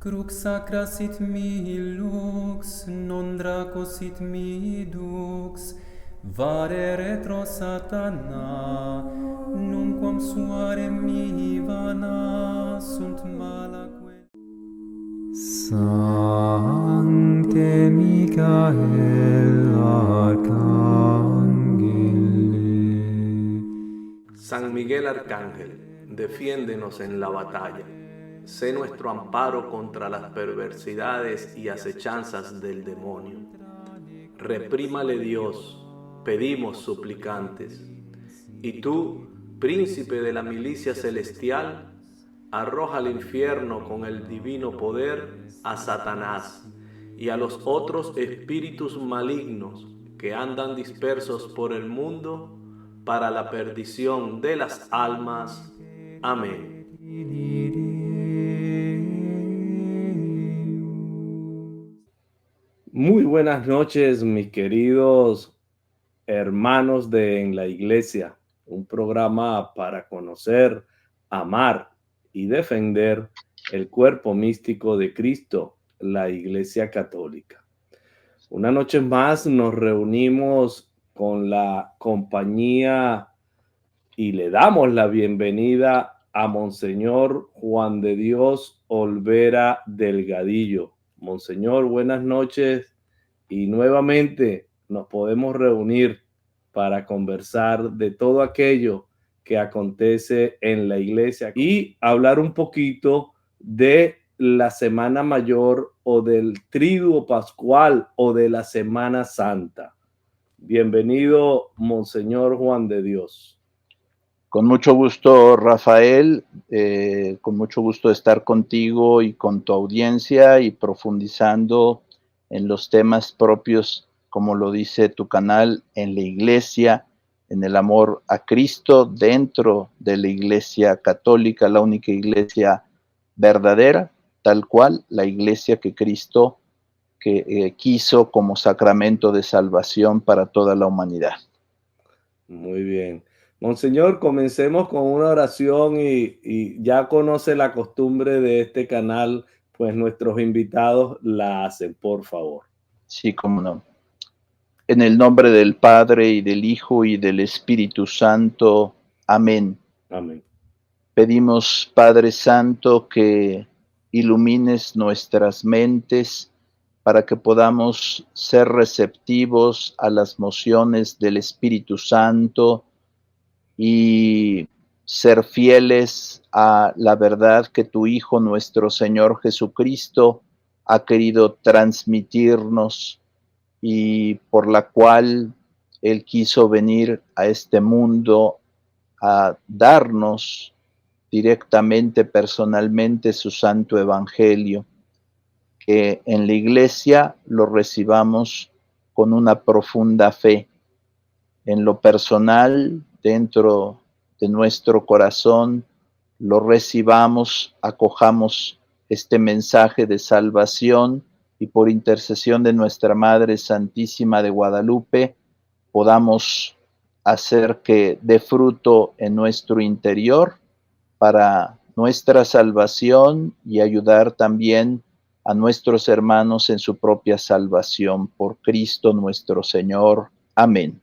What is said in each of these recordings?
Crux sacra sit mihi lux, non draco sit mihi dux, vare retro satana, nunquam suare mihi vana, sunt malaque. Sancte Michael Arcangele. San Miguel Arcángel, defiéndenos en la batalla. Sé nuestro amparo contra las perversidades y acechanzas del demonio. Reprímale Dios, pedimos suplicantes. Y tú, príncipe de la milicia celestial, arroja al infierno con el divino poder a Satanás y a los otros espíritus malignos que andan dispersos por el mundo para la perdición de las almas. Amén. Muy buenas noches, mis queridos hermanos de En la Iglesia, un programa para conocer, amar y defender el cuerpo místico de Cristo, la Iglesia Católica. Una noche más nos reunimos con la compañía y le damos la bienvenida a Monseñor Juan de Dios Olvera Delgadillo. Monseñor, buenas noches y nuevamente nos podemos reunir para conversar de todo aquello que acontece en la iglesia y hablar un poquito de la Semana Mayor o del Triduo Pascual o de la Semana Santa. Bienvenido, Monseñor Juan de Dios. Con mucho gusto, Rafael, con mucho gusto estar contigo y con tu audiencia y profundizando en los temas propios, como lo dice tu canal, en la iglesia, en el amor a Cristo dentro de la Iglesia Católica, la única iglesia verdadera, tal cual, la iglesia que Cristo quiso como sacramento de salvación para toda la humanidad. Muy bien. Monseñor, comencemos con una oración y ya conoce la costumbre de este canal, pues nuestros invitados la hacen, por favor. Sí, cómo no. En el nombre del Padre, y del Hijo, y del Espíritu Santo. Amén. Amén. Pedimos, Padre Santo, que ilumines nuestras mentes para que podamos ser receptivos a las mociones del Espíritu Santo y ser fieles a la verdad que tu Hijo, nuestro Señor Jesucristo, ha querido transmitirnos y por la cual Él quiso venir a este mundo a darnos directamente, personalmente, su santo evangelio, que en la iglesia lo recibamos con una profunda fe. En lo personal, dentro de nuestro corazón, lo recibamos, acojamos este mensaje de salvación y por intercesión de nuestra Madre Santísima de Guadalupe, podamos hacer que dé fruto en nuestro interior para nuestra salvación y ayudar también a nuestros hermanos en su propia salvación por Cristo nuestro Señor. Amén.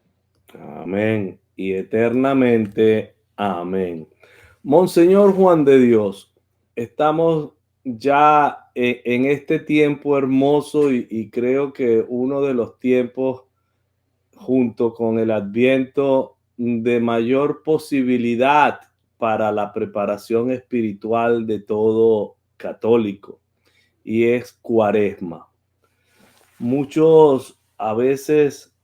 Amén. Y eternamente. Amén. Monseñor Juan de Dios, estamos ya en este tiempo hermoso y creo que uno de los tiempos junto con el Adviento de mayor posibilidad para la preparación espiritual de todo católico, y es Cuaresma. Muchos a veces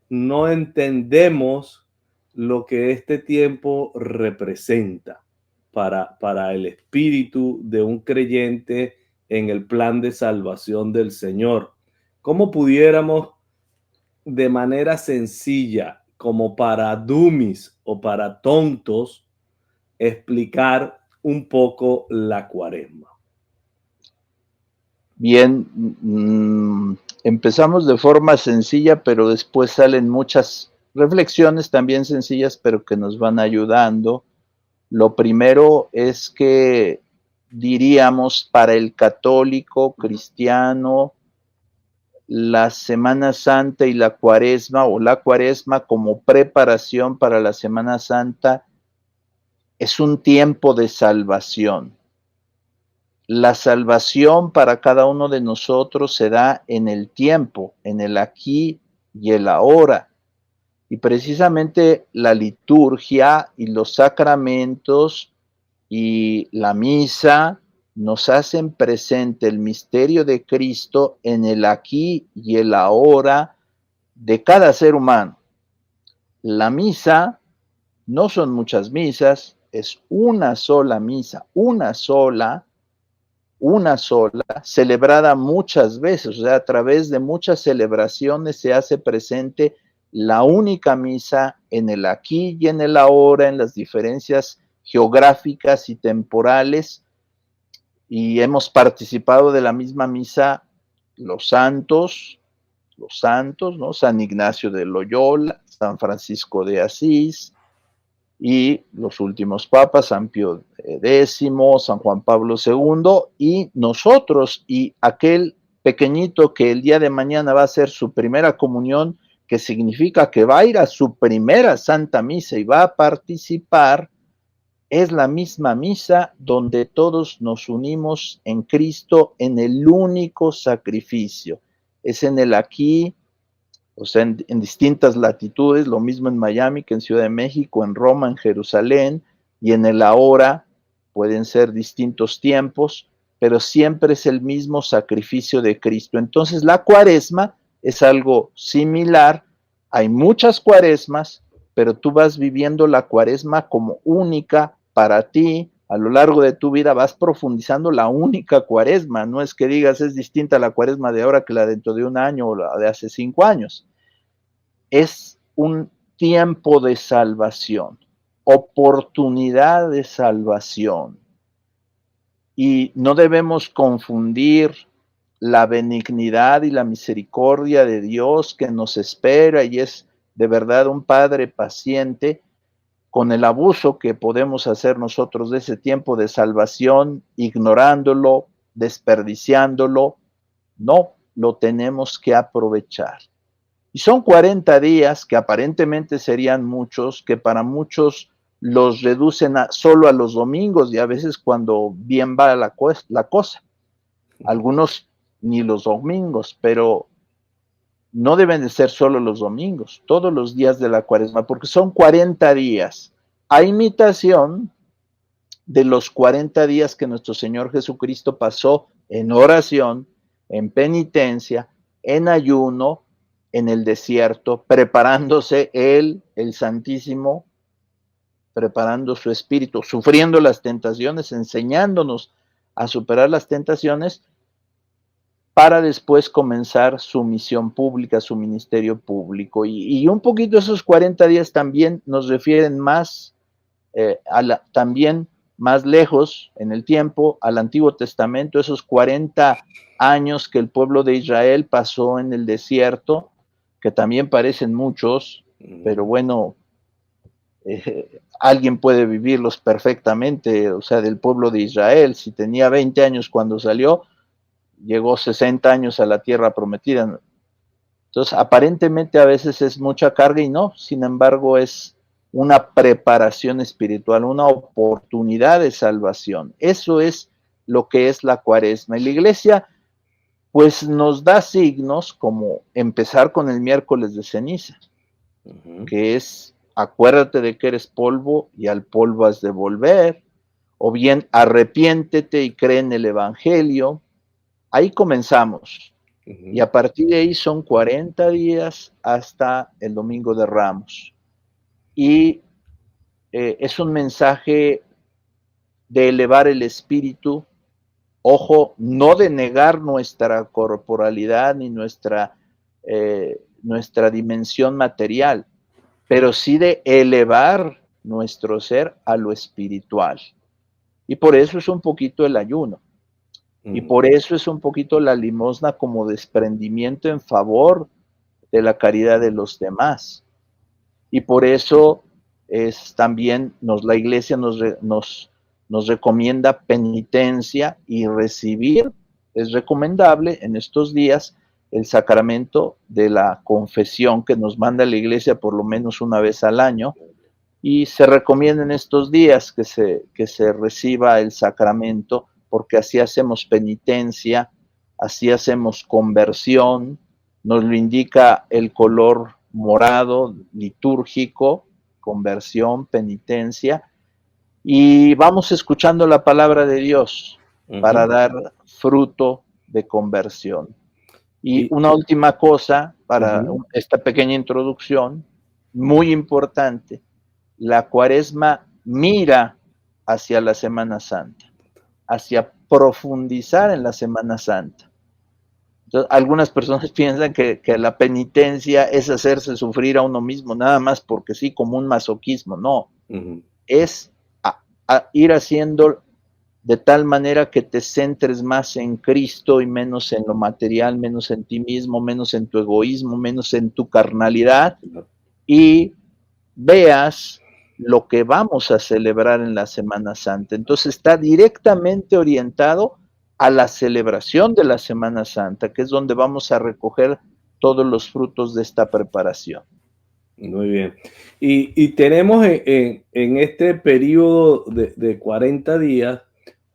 no entendemos lo que este tiempo representa para el espíritu de un creyente en el plan de salvación del Señor. ¿Cómo pudiéramos de manera sencilla, como para dummies o para tontos, explicar un poco la Cuaresma? Bien, empezamos de forma sencilla, pero después salen muchas reflexiones también sencillas, pero que nos van ayudando. Lo primero es que diríamos, para el católico cristiano, la Semana Santa y la Cuaresma, o la Cuaresma como preparación para la Semana Santa, es un tiempo de salvación. La salvación para cada uno de nosotros se da en el tiempo, en el aquí y el ahora. Y precisamente la liturgia y los sacramentos y la misa nos hacen presente el misterio de Cristo en el aquí y el ahora de cada ser humano. La misa no son muchas misas, es una sola misa, una sola, celebrada muchas veces, o sea, a través de muchas celebraciones se hace presente la única misa en el aquí y en el ahora, en las diferencias geográficas y temporales, y hemos participado de la misma misa los santos, ¿no? San Ignacio de Loyola, San Francisco de Asís, y los últimos papas, San Pío X, San Juan Pablo II, y nosotros, y aquel pequeñito que el día de mañana va a hacer su primera comunión, que significa que va a ir a su primera Santa Misa y va a participar, es la misma misa donde todos nos unimos en Cristo en el único sacrificio. Es en el aquí, o sea, en distintas latitudes, lo mismo en Miami que en Ciudad de México, en Roma, en Jerusalén, y en el ahora pueden ser distintos tiempos, pero siempre es el mismo sacrificio de Cristo. Entonces la cuaresma es algo similar, hay muchas cuaresmas, pero tú vas viviendo la cuaresma como única para ti. A lo largo de tu vida vas profundizando la única cuaresma, no es que digas es distinta la cuaresma de ahora que la dentro de un año o la de hace 5 años. Es un tiempo de salvación, oportunidad de salvación. Y no debemos confundir la benignidad y la misericordia de Dios que nos espera y es de verdad un Padre paciente, con el abuso que podemos hacer nosotros de ese tiempo de salvación, ignorándolo, desperdiciándolo. No, lo tenemos que aprovechar. Y son 40 días que aparentemente serían muchos, que para muchos los reducen solo a los domingos y a veces cuando bien va la cosa. Algunos ni los domingos, pero no deben de ser solo los domingos, todos los días de la cuaresma, porque son 40 días, a imitación de los 40 días que nuestro Señor Jesucristo pasó en oración, en penitencia, en ayuno, en el desierto, preparándose Él, el Santísimo, preparando su espíritu, sufriendo las tentaciones, enseñándonos a superar las tentaciones, para después comenzar su misión pública, su ministerio público. Y un poquito esos 40 días también nos refieren más, también más lejos en el tiempo, al Antiguo Testamento, esos 40 años que el pueblo de Israel pasó en el desierto, que también parecen muchos, pero bueno, alguien puede vivirlos perfectamente, o sea, del pueblo de Israel. Si tenía 20 años cuando salió, llegó 60 años a la tierra prometida. Entonces, aparentemente a veces es mucha carga y no, sin embargo, es una preparación espiritual, una oportunidad de salvación. Eso es lo que es la cuaresma. Y la iglesia, pues, nos da signos como empezar con el miércoles de ceniza, que es, acuérdate de que eres polvo y al polvo has de volver, o bien arrepiéntete y cree en el evangelio. Ahí comenzamos. Y a partir de ahí son 40 días hasta el Domingo de Ramos. Y es un mensaje de elevar el espíritu, ojo, no de negar nuestra corporalidad ni nuestra dimensión material, pero sí de elevar nuestro ser a lo espiritual. Y por eso es un poquito el ayuno. Y por eso es un poquito la limosna como desprendimiento en favor de la caridad de los demás. Y por eso es también la iglesia nos nos recomienda penitencia y recibir, es recomendable en estos días, el sacramento de la confesión que nos manda la Iglesia por lo menos una vez al año, y se recomienda en estos días que se reciba el sacramento, porque así hacemos penitencia, así hacemos conversión, nos lo indica el color morado litúrgico, conversión, penitencia, y vamos escuchando la palabra de Dios para dar fruto de conversión. Y una última cosa para esta pequeña introducción, muy importante: la Cuaresma mira hacia la Semana Santa, hacia profundizar en la Semana Santa. Entonces, algunas personas piensan que la penitencia es hacerse sufrir a uno mismo, nada más porque sí, como un masoquismo. No, es a ir haciendo de tal manera que te centres más en Cristo y menos en lo material, menos en ti mismo, menos en tu egoísmo, menos en tu carnalidad, y veas lo que vamos a celebrar en la Semana Santa. Entonces está directamente orientado a la celebración de la Semana Santa, que es donde vamos a recoger todos los frutos de esta preparación. Muy bien. Y tenemos en este periodo de 40 días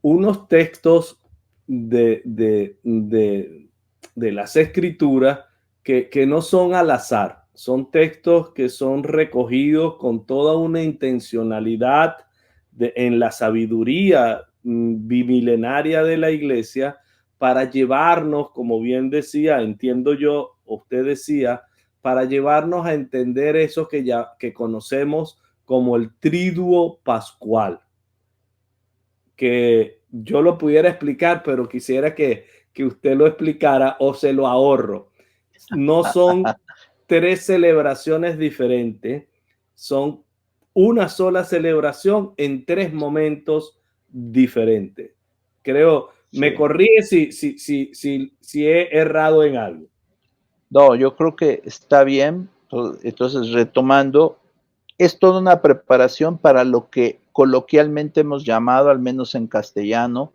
unos textos de las Escrituras que no son al azar. Son textos que son recogidos con toda una intencionalidad en la sabiduría bimilenaria de la Iglesia para llevarnos, como bien decía, entiendo yo, usted decía, para llevarnos a entender eso que conocemos como el triduo pascual. Que yo lo pudiera explicar, pero quisiera que usted lo explicara o se lo ahorro. No son tres celebraciones diferentes, son una sola celebración en tres momentos diferentes. Creo, sí. Me corrige si he errado en algo. No, yo creo que está bien. Entonces, retomando, es toda una preparación para lo que coloquialmente hemos llamado, al menos en castellano,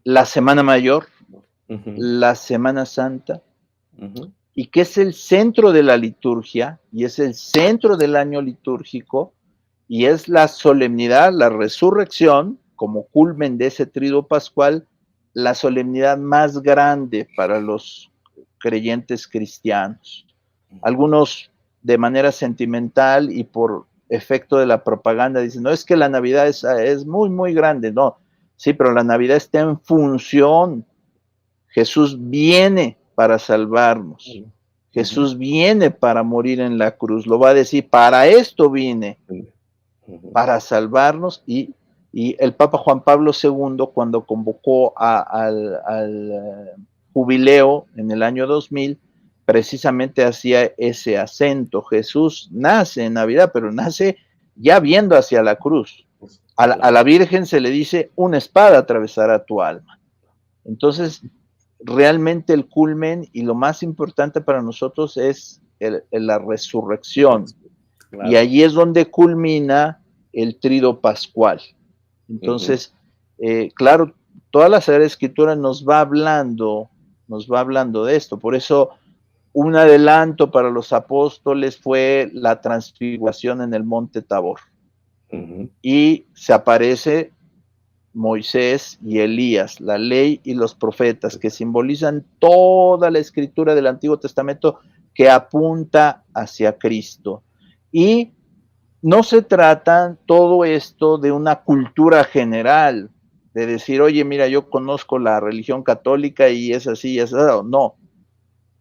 la Semana Mayor, la Semana Santa, y que es el centro de la liturgia, y es el centro del año litúrgico, y es la solemnidad, la resurrección, como culmen de ese triduo pascual, la solemnidad más grande para los creyentes cristianos. Algunos de manera sentimental y por efecto de la propaganda dicen, no, es que la Navidad es muy, muy grande. No, sí, pero la Navidad está en función. Jesús viene para salvarnos. Jesús viene para morir en la cruz. Lo va a decir, para esto vine, para salvarnos. Y el Papa Juan Pablo II, cuando convocó al jubileo en el año 2000, precisamente hacía ese acento. Jesús nace en Navidad, pero nace ya viendo hacia la cruz. A la Virgen se le dice, una espada atravesará tu alma. Entonces, realmente el culmen y lo más importante para nosotros es la resurrección. Claro. Y allí es donde culmina el triduo pascual. Entonces, claro, toda la Sagrada Escritura nos va hablando de esto. Por eso, un adelanto para los apóstoles fue la transfiguración en el monte Tabor. Y se aparece Moisés y Elías, la ley y los profetas, que simbolizan toda la escritura del Antiguo Testamento que apunta hacia Cristo. Y no se trata todo esto de una cultura general, de decir, oye, mira, yo conozco la religión católica y es así, y es así.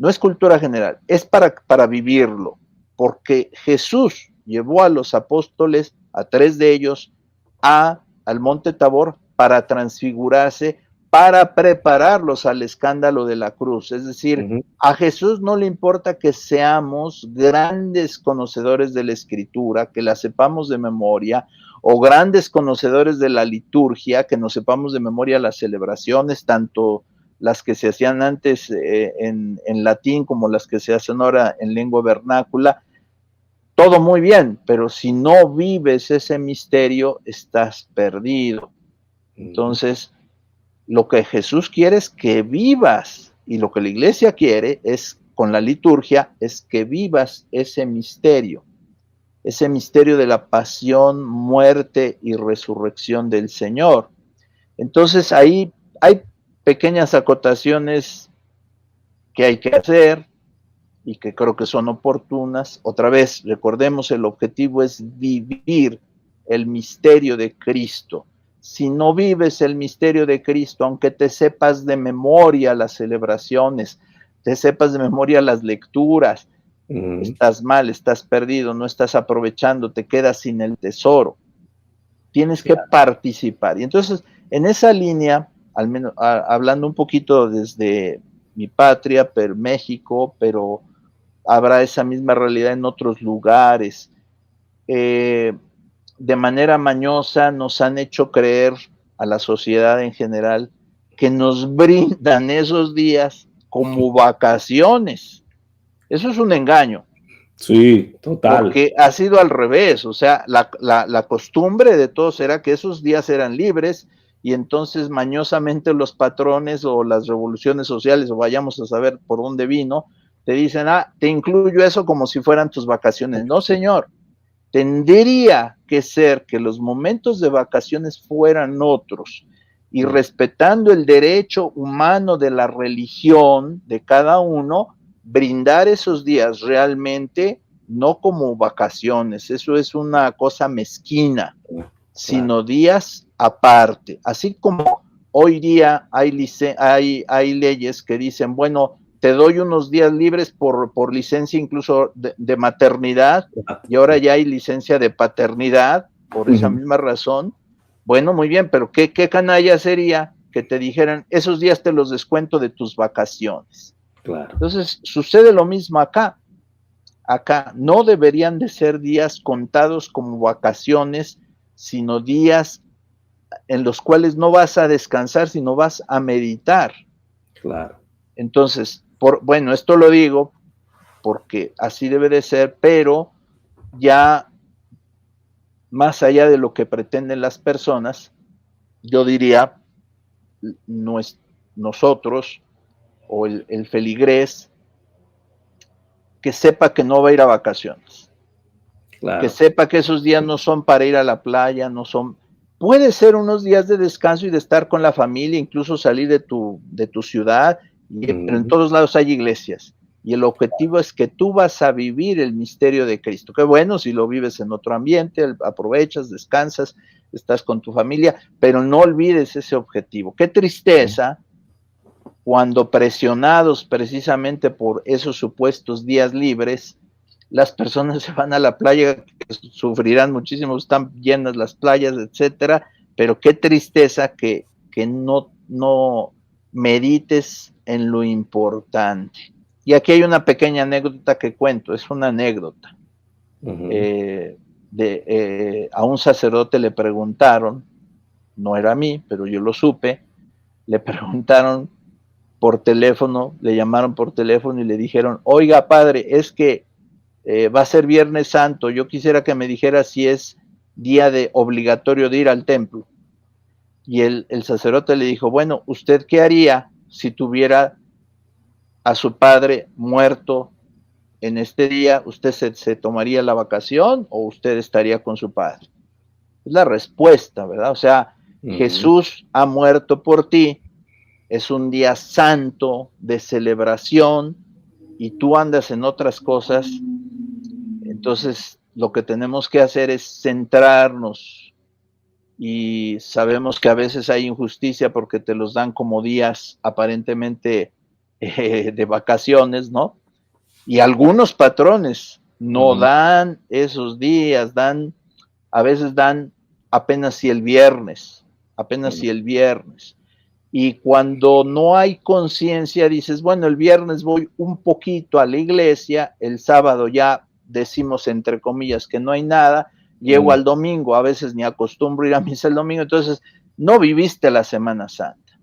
No es cultura general, es para vivirlo, porque Jesús llevó a los apóstoles, a 3 de ellos, al monte Tabor para transfigurarse, para prepararlos al escándalo de la cruz. Es decir, a Jesús no le importa que seamos grandes conocedores de la Escritura, que la sepamos de memoria, o grandes conocedores de la liturgia, que nos sepamos de memoria las celebraciones, tanto las que se hacían antes en latín como las que se hacen ahora en lengua vernácula. todo muy bien, pero si no vives ese misterio, estás perdido. Entonces, lo que Jesús quiere es que vivas, y lo que la iglesia quiere es, con la liturgia, es que vivas ese misterio de la pasión, muerte y resurrección del Señor. Entonces, ahí hay pequeñas acotaciones que hay que hacer y que creo que son oportunas. Otra vez, recordemos, el objetivo es vivir el misterio de Cristo. Si no vives el misterio de Cristo, aunque te sepas de memoria las celebraciones, te sepas de memoria las lecturas, estás mal, estás perdido, no estás aprovechando, te quedas sin el tesoro. Tienes que participar. Y entonces, en esa línea, al menos hablando un poquito desde mi patria, México, pero habrá esa misma realidad en otros lugares. De manera mañosa nos han hecho creer a la sociedad en general que nos brindan esos días como vacaciones. Eso es un engaño. Sí, total. Porque ha sido al revés, o sea, la costumbre de todos era que esos días eran libres y entonces mañosamente los patrones o las revoluciones sociales, o vayamos a saber por dónde vino, te dicen, te incluyo eso como si fueran tus vacaciones. No, señor, tendría que ser que los momentos de vacaciones fueran otros y respetando el derecho humano de la religión de cada uno, brindar esos días realmente no como vacaciones, eso es una cosa mezquina, sino días aparte. Así como hoy día hay leyes que dicen, bueno, te doy unos días libres por licencia incluso de maternidad, y ahora ya hay licencia de paternidad por esa misma razón. Bueno, muy bien, pero ¿qué canalla sería que te dijeran, esos días te los descuento de tus vacaciones? Claro. Entonces, sucede lo mismo acá. Acá no deberían de ser días contados como vacaciones, sino días en los cuales no vas a descansar, sino vas a meditar. Claro. Entonces, bueno, esto lo digo porque así debe de ser, pero ya más allá de lo que pretenden las personas, yo diría, nosotros o el feligrés, que sepa que no va a ir a vacaciones. Claro. Que sepa que esos días no son para ir a la playa, no son... Puede ser unos días de descanso y de estar con la familia, incluso salir de tu ciudad, pero en todos lados hay iglesias. Y el objetivo es que tú vas a vivir el misterio de Cristo. Qué bueno si lo vives en otro ambiente, aprovechas, descansas, estás con tu familia, pero no olvides ese objetivo. Qué tristeza cuando presionados precisamente por esos supuestos días libres, las personas se van a la playa, sufrirán muchísimo, están llenas las playas, etcétera, pero qué tristeza que no medites en lo importante. Y aquí hay una pequeña anécdota que cuento, es una anécdota. A un sacerdote le preguntaron, no era a mí, pero yo lo supe, le preguntaron por teléfono, le llamaron por teléfono y le dijeron, oiga padre, es que va a ser Viernes Santo, yo quisiera que me dijera si es día obligatorio de ir al templo. Y el sacerdote le dijo, bueno, ¿usted qué haría si tuviera a su padre muerto en este día? ¿Usted se tomaría la vacación o usted estaría con su padre? Es la respuesta, ¿verdad? O sea, Jesús ha muerto por ti, es un día santo de celebración y tú andas en otras cosas. Entonces, lo que tenemos que hacer es centrarnos, y sabemos que a veces hay injusticia porque te los dan como días aparentemente de vacaciones, ¿no? Y algunos patrones no dan esos días, a veces dan apenas si el viernes. Y cuando no hay conciencia, dices, bueno, el viernes voy un poquito a la iglesia, el sábado ya decimos entre comillas que no hay nada, llego al domingo, a veces ni acostumbro ir a misa el domingo, entonces no viviste la Semana Santa.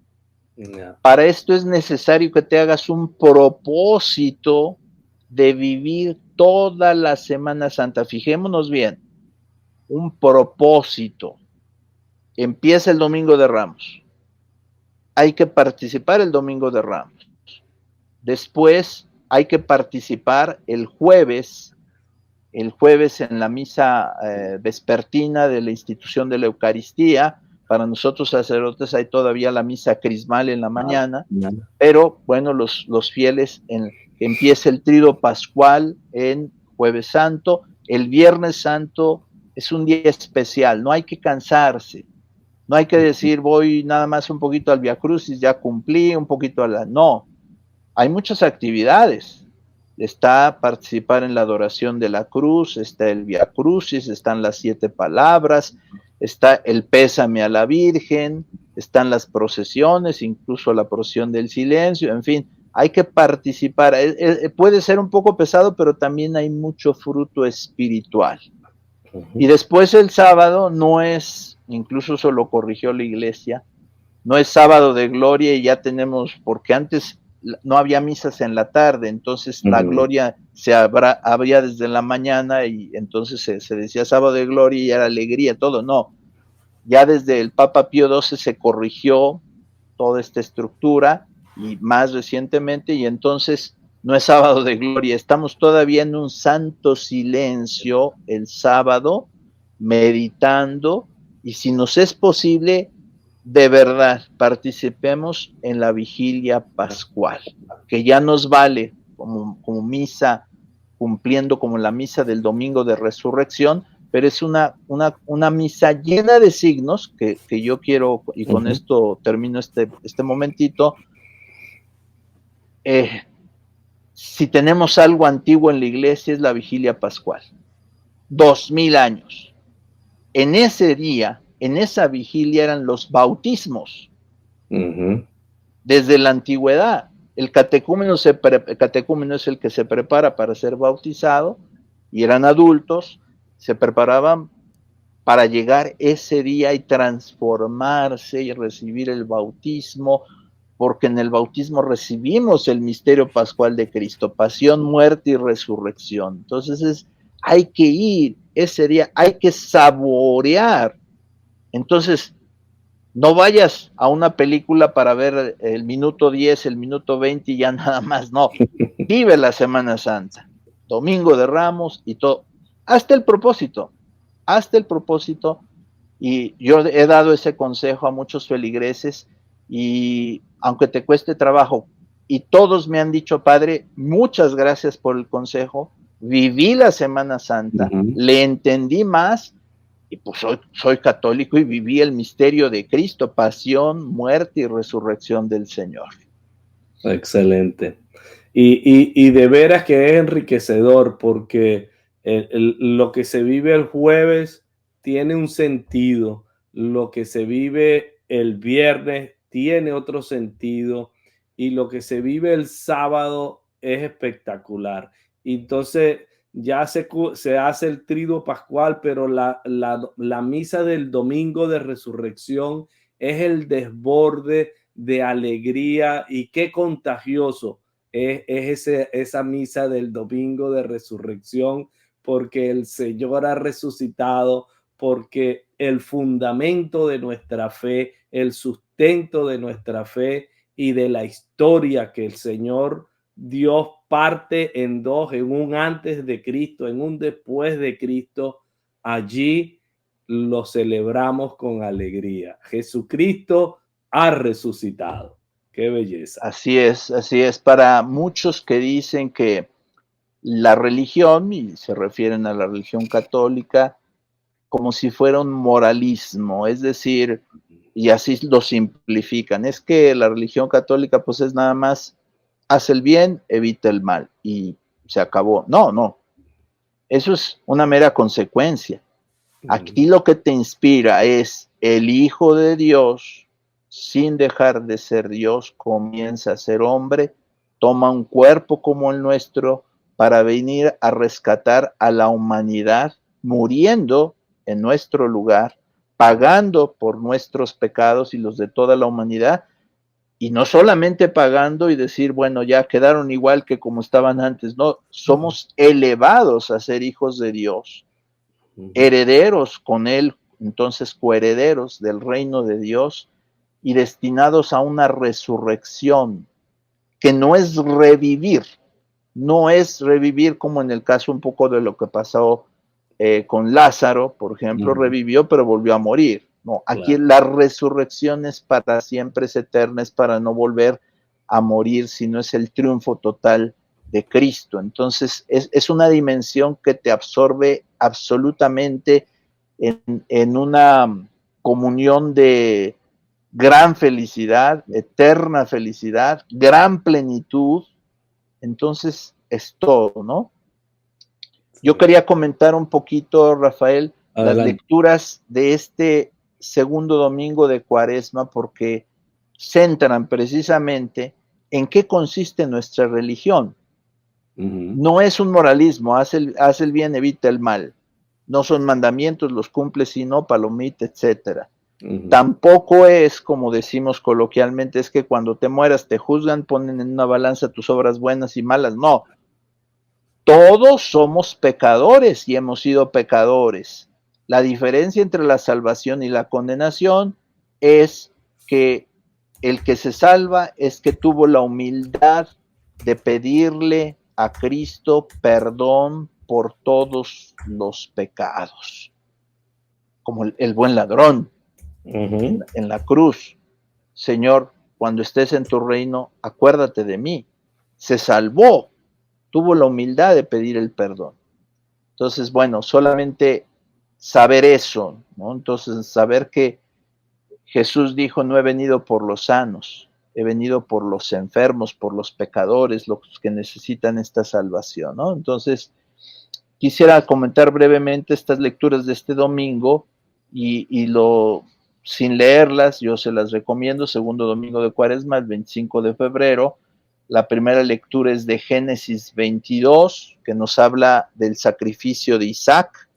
Para esto es necesario que te hagas un propósito de vivir toda la Semana Santa. Fijémonos bien, un propósito. Empieza el Domingo de Ramos. Hay que participar el Domingo de Ramos. Después hay que participar el jueves en la misa vespertina de la institución de la Eucaristía. Para nosotros sacerdotes hay todavía la misa crismal en la mañana, pero bueno, los fieles empieza el trido pascual en Jueves Santo. El Viernes Santo es un día especial, no hay que cansarse, no hay que decir voy nada más un poquito al Via Crucis, ya cumplí, un poquito a la... No, hay muchas actividades. Está participar en la adoración de la cruz, está el Via Crucis, están las 7 palabras, está el pésame a la Virgen, están las procesiones, incluso la procesión del silencio, en fin, hay que participar. Puede ser un poco pesado, pero también hay mucho fruto espiritual. Y después el sábado no es, incluso eso lo corrigió la iglesia, no es sábado de gloria y ya tenemos, porque antes no había misas en la tarde, entonces la gloria se abría desde la mañana y entonces se decía sábado de gloria y era alegría, todo, no. Ya desde el Papa Pío XII se corrigió toda esta estructura y más recientemente, y entonces no es sábado de gloria, estamos todavía en un santo silencio el sábado, meditando, y si nos es posible, de verdad, participemos en la vigilia pascual, que ya nos vale como misa, cumpliendo como la misa del domingo de resurrección, pero es una misa llena de signos que yo quiero, y con esto termino este momentito. Si tenemos algo antiguo en la iglesia es la vigilia pascual, 2000 años. En ese día, en esa vigilia eran los bautismos, desde la antigüedad. El catecúmeno es el que se prepara para ser bautizado, y eran adultos, se preparaban para llegar ese día y transformarse y recibir el bautismo, porque en el bautismo recibimos el misterio pascual de Cristo, pasión, muerte y resurrección. Entonces hay que ir ese día, hay que saborear. Entonces, no vayas a una película para ver el minuto 10, el minuto 20 y ya nada más, no. Vive la Semana Santa, Domingo de Ramos y todo. Hazte el propósito, y yo he dado ese consejo a muchos feligreses, y aunque te cueste trabajo, y todos me han dicho, padre, muchas gracias por el consejo, viví la Semana Santa, le entendí más, y pues soy católico y viví el misterio de Cristo, pasión, muerte y resurrección del Señor. Excelente. Y de veras que es enriquecedor, porque lo que se vive el jueves tiene un sentido, lo que se vive el viernes tiene otro sentido, y lo que se vive el sábado es espectacular. Entonces ya se hace el triduo pascual, pero la misa del domingo de resurrección es el desborde de alegría, y qué contagioso es esa misa del domingo de resurrección, porque el Señor ha resucitado, porque el fundamento de nuestra fe, el sustento de nuestra fe y de la historia que el Señor Dios parte en dos, en un antes de Cristo, en un después de Cristo, allí lo celebramos con alegría. Jesucristo ha resucitado. Qué belleza. Así es. Para muchos que dicen que la religión, y se refieren a la religión católica, como si fuera un moralismo, es decir, y así lo simplifican, es que la religión católica pues es nada más, haz el bien, evita el mal, y se acabó. No, eso es una mera consecuencia. Aquí lo que te inspira es el Hijo de Dios, sin dejar de ser Dios, comienza a ser hombre, toma un cuerpo como el nuestro para venir a rescatar a la humanidad, muriendo en nuestro lugar, pagando por nuestros pecados y los de toda la humanidad, Y no solamente pagando y decir, bueno, ya quedaron igual que como estaban antes, no, somos elevados a ser hijos de Dios, herederos con Él, entonces coherederos del reino de Dios y destinados a una resurrección que no es revivir, no es revivir como en el caso un poco de lo que pasó con Lázaro, por ejemplo, revivió pero volvió a morir. No, aquí la resurrección es para siempre, es eterna, es para no volver a morir, sino es el triunfo total de Cristo. Entonces es una dimensión que te absorbe absolutamente en una comunión de gran felicidad, eterna felicidad, gran plenitud. Entonces es todo, ¿no? Yo quería comentar un poquito, Rafael, las lecturas de este segundo domingo de Cuaresma, porque centran precisamente en qué consiste nuestra religión. No es un moralismo, haz el bien, evita el mal. No son mandamientos, los cumple, sino palomita, etcétera. Tampoco es, como decimos coloquialmente, es que cuando te mueras te juzgan, ponen en una balanza tus obras buenas y malas. No, todos somos pecadores y hemos sido pecadores. La diferencia entre la salvación y la condenación es que el que se salva es que tuvo la humildad de pedirle a Cristo perdón por todos los pecados, como el buen ladrón en la cruz. Señor, cuando estés en tu reino, acuérdate de mí. Se salvó, tuvo la humildad de pedir el perdón. Entonces, bueno, solamente saber eso, ¿no? Entonces, saber que Jesús dijo, no he venido por los sanos, he venido por los enfermos, por los pecadores, los que necesitan esta salvación, ¿no? Entonces, quisiera comentar brevemente estas lecturas de este domingo sin leerlas, yo se las recomiendo, segundo domingo de Cuaresma, el 25 de febrero. La primera lectura es de Génesis 22, que nos habla del sacrificio de Isaac.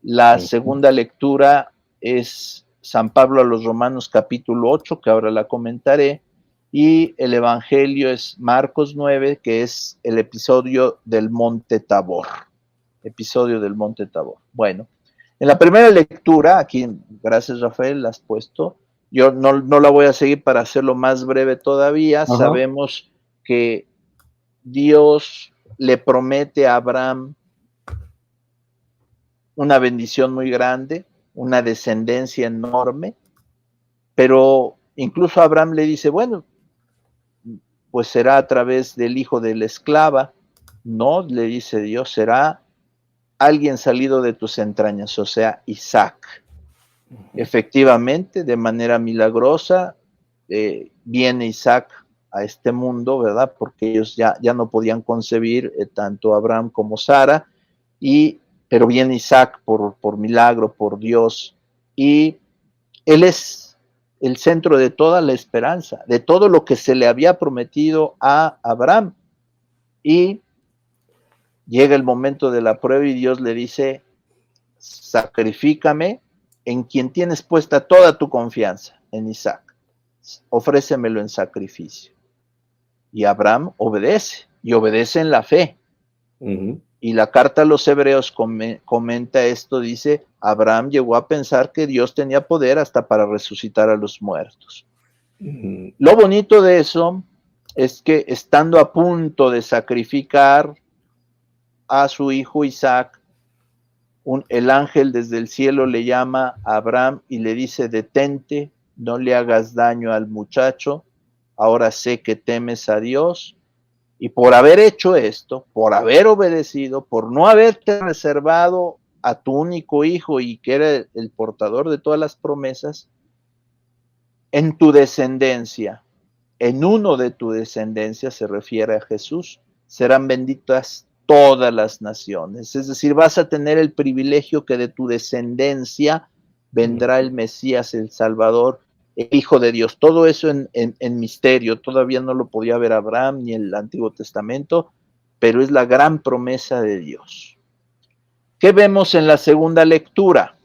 La segunda lectura es San Pablo a los Romanos capítulo 8, que ahora la comentaré, y el Evangelio es Marcos 9, que es el episodio del Monte Tabor. Bueno, en la primera lectura, aquí, gracias Rafael, la has puesto, yo no la voy a seguir para hacerlo más breve todavía. Sabemos que Dios le promete a Abraham una bendición muy grande, una descendencia enorme, pero incluso Abraham le dice, bueno, pues será a través del hijo de la esclava. No, le dice Dios, será alguien salido de tus entrañas, o sea, Isaac. Efectivamente, de manera milagrosa, viene Isaac a este mundo, ¿verdad? Porque ellos ya no podían concebir, tanto Abraham como Sara, pero viene Isaac por milagro, por Dios, y él es el centro de toda la esperanza, de todo lo que se le había prometido a Abraham. Y llega el momento de la prueba y Dios le dice, sacrifícame en quien tienes puesta toda tu confianza, en Isaac. Ofrécemelo en sacrificio. Y Abraham obedece, y obedece en la fe. Y la carta a los Hebreos comenta esto, dice, Abraham llegó a pensar que Dios tenía poder hasta para resucitar a los muertos. Lo bonito de eso es que estando a punto de sacrificar a su hijo Isaac, el ángel desde el cielo le llama a Abraham y le dice, detente, no le hagas daño al muchacho, ahora sé que temes a Dios, y por haber hecho esto, por haber obedecido, por no haberte reservado a tu único hijo y que era el portador de todas las promesas, en tu descendencia, en uno de tu descendencia, se refiere a Jesús, serán benditas todas las naciones. Es decir, vas a tener el privilegio que de tu descendencia vendrá el Mesías, el Salvador, el Hijo de Dios. Todo eso en misterio, todavía no lo podía ver Abraham ni el Antiguo Testamento, pero es la gran promesa de Dios. ¿Qué vemos en la segunda lectura?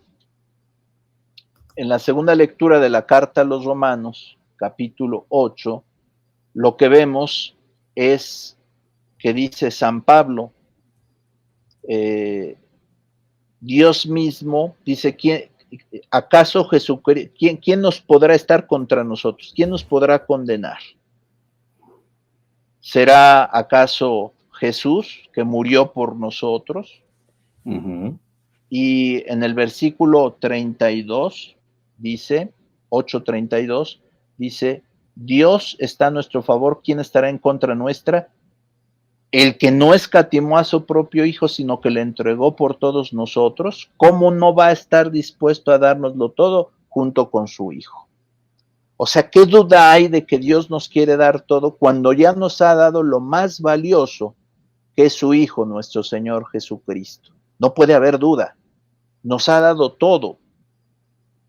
En la segunda lectura de la carta a los Romanos, capítulo 8, lo que vemos es que dice San Pablo, Dios mismo, dice, ¿acaso Jesucristo, quién nos podrá estar contra nosotros? ¿Quién nos podrá condenar? ¿Será acaso Jesús que murió por nosotros? Ujú. Y en el versículo 32 dice, 8:32, dice, Dios está a nuestro favor, ¿quién estará en contra nuestra? El que no escatimó a su propio Hijo, sino que le entregó por todos nosotros, ¿cómo no va a estar dispuesto a dárnoslo todo junto con su Hijo? O sea, ¿qué duda hay de que Dios nos quiere dar todo cuando ya nos ha dado lo más valioso, que es su Hijo, nuestro Señor Jesucristo? No puede haber duda. Nos ha dado todo.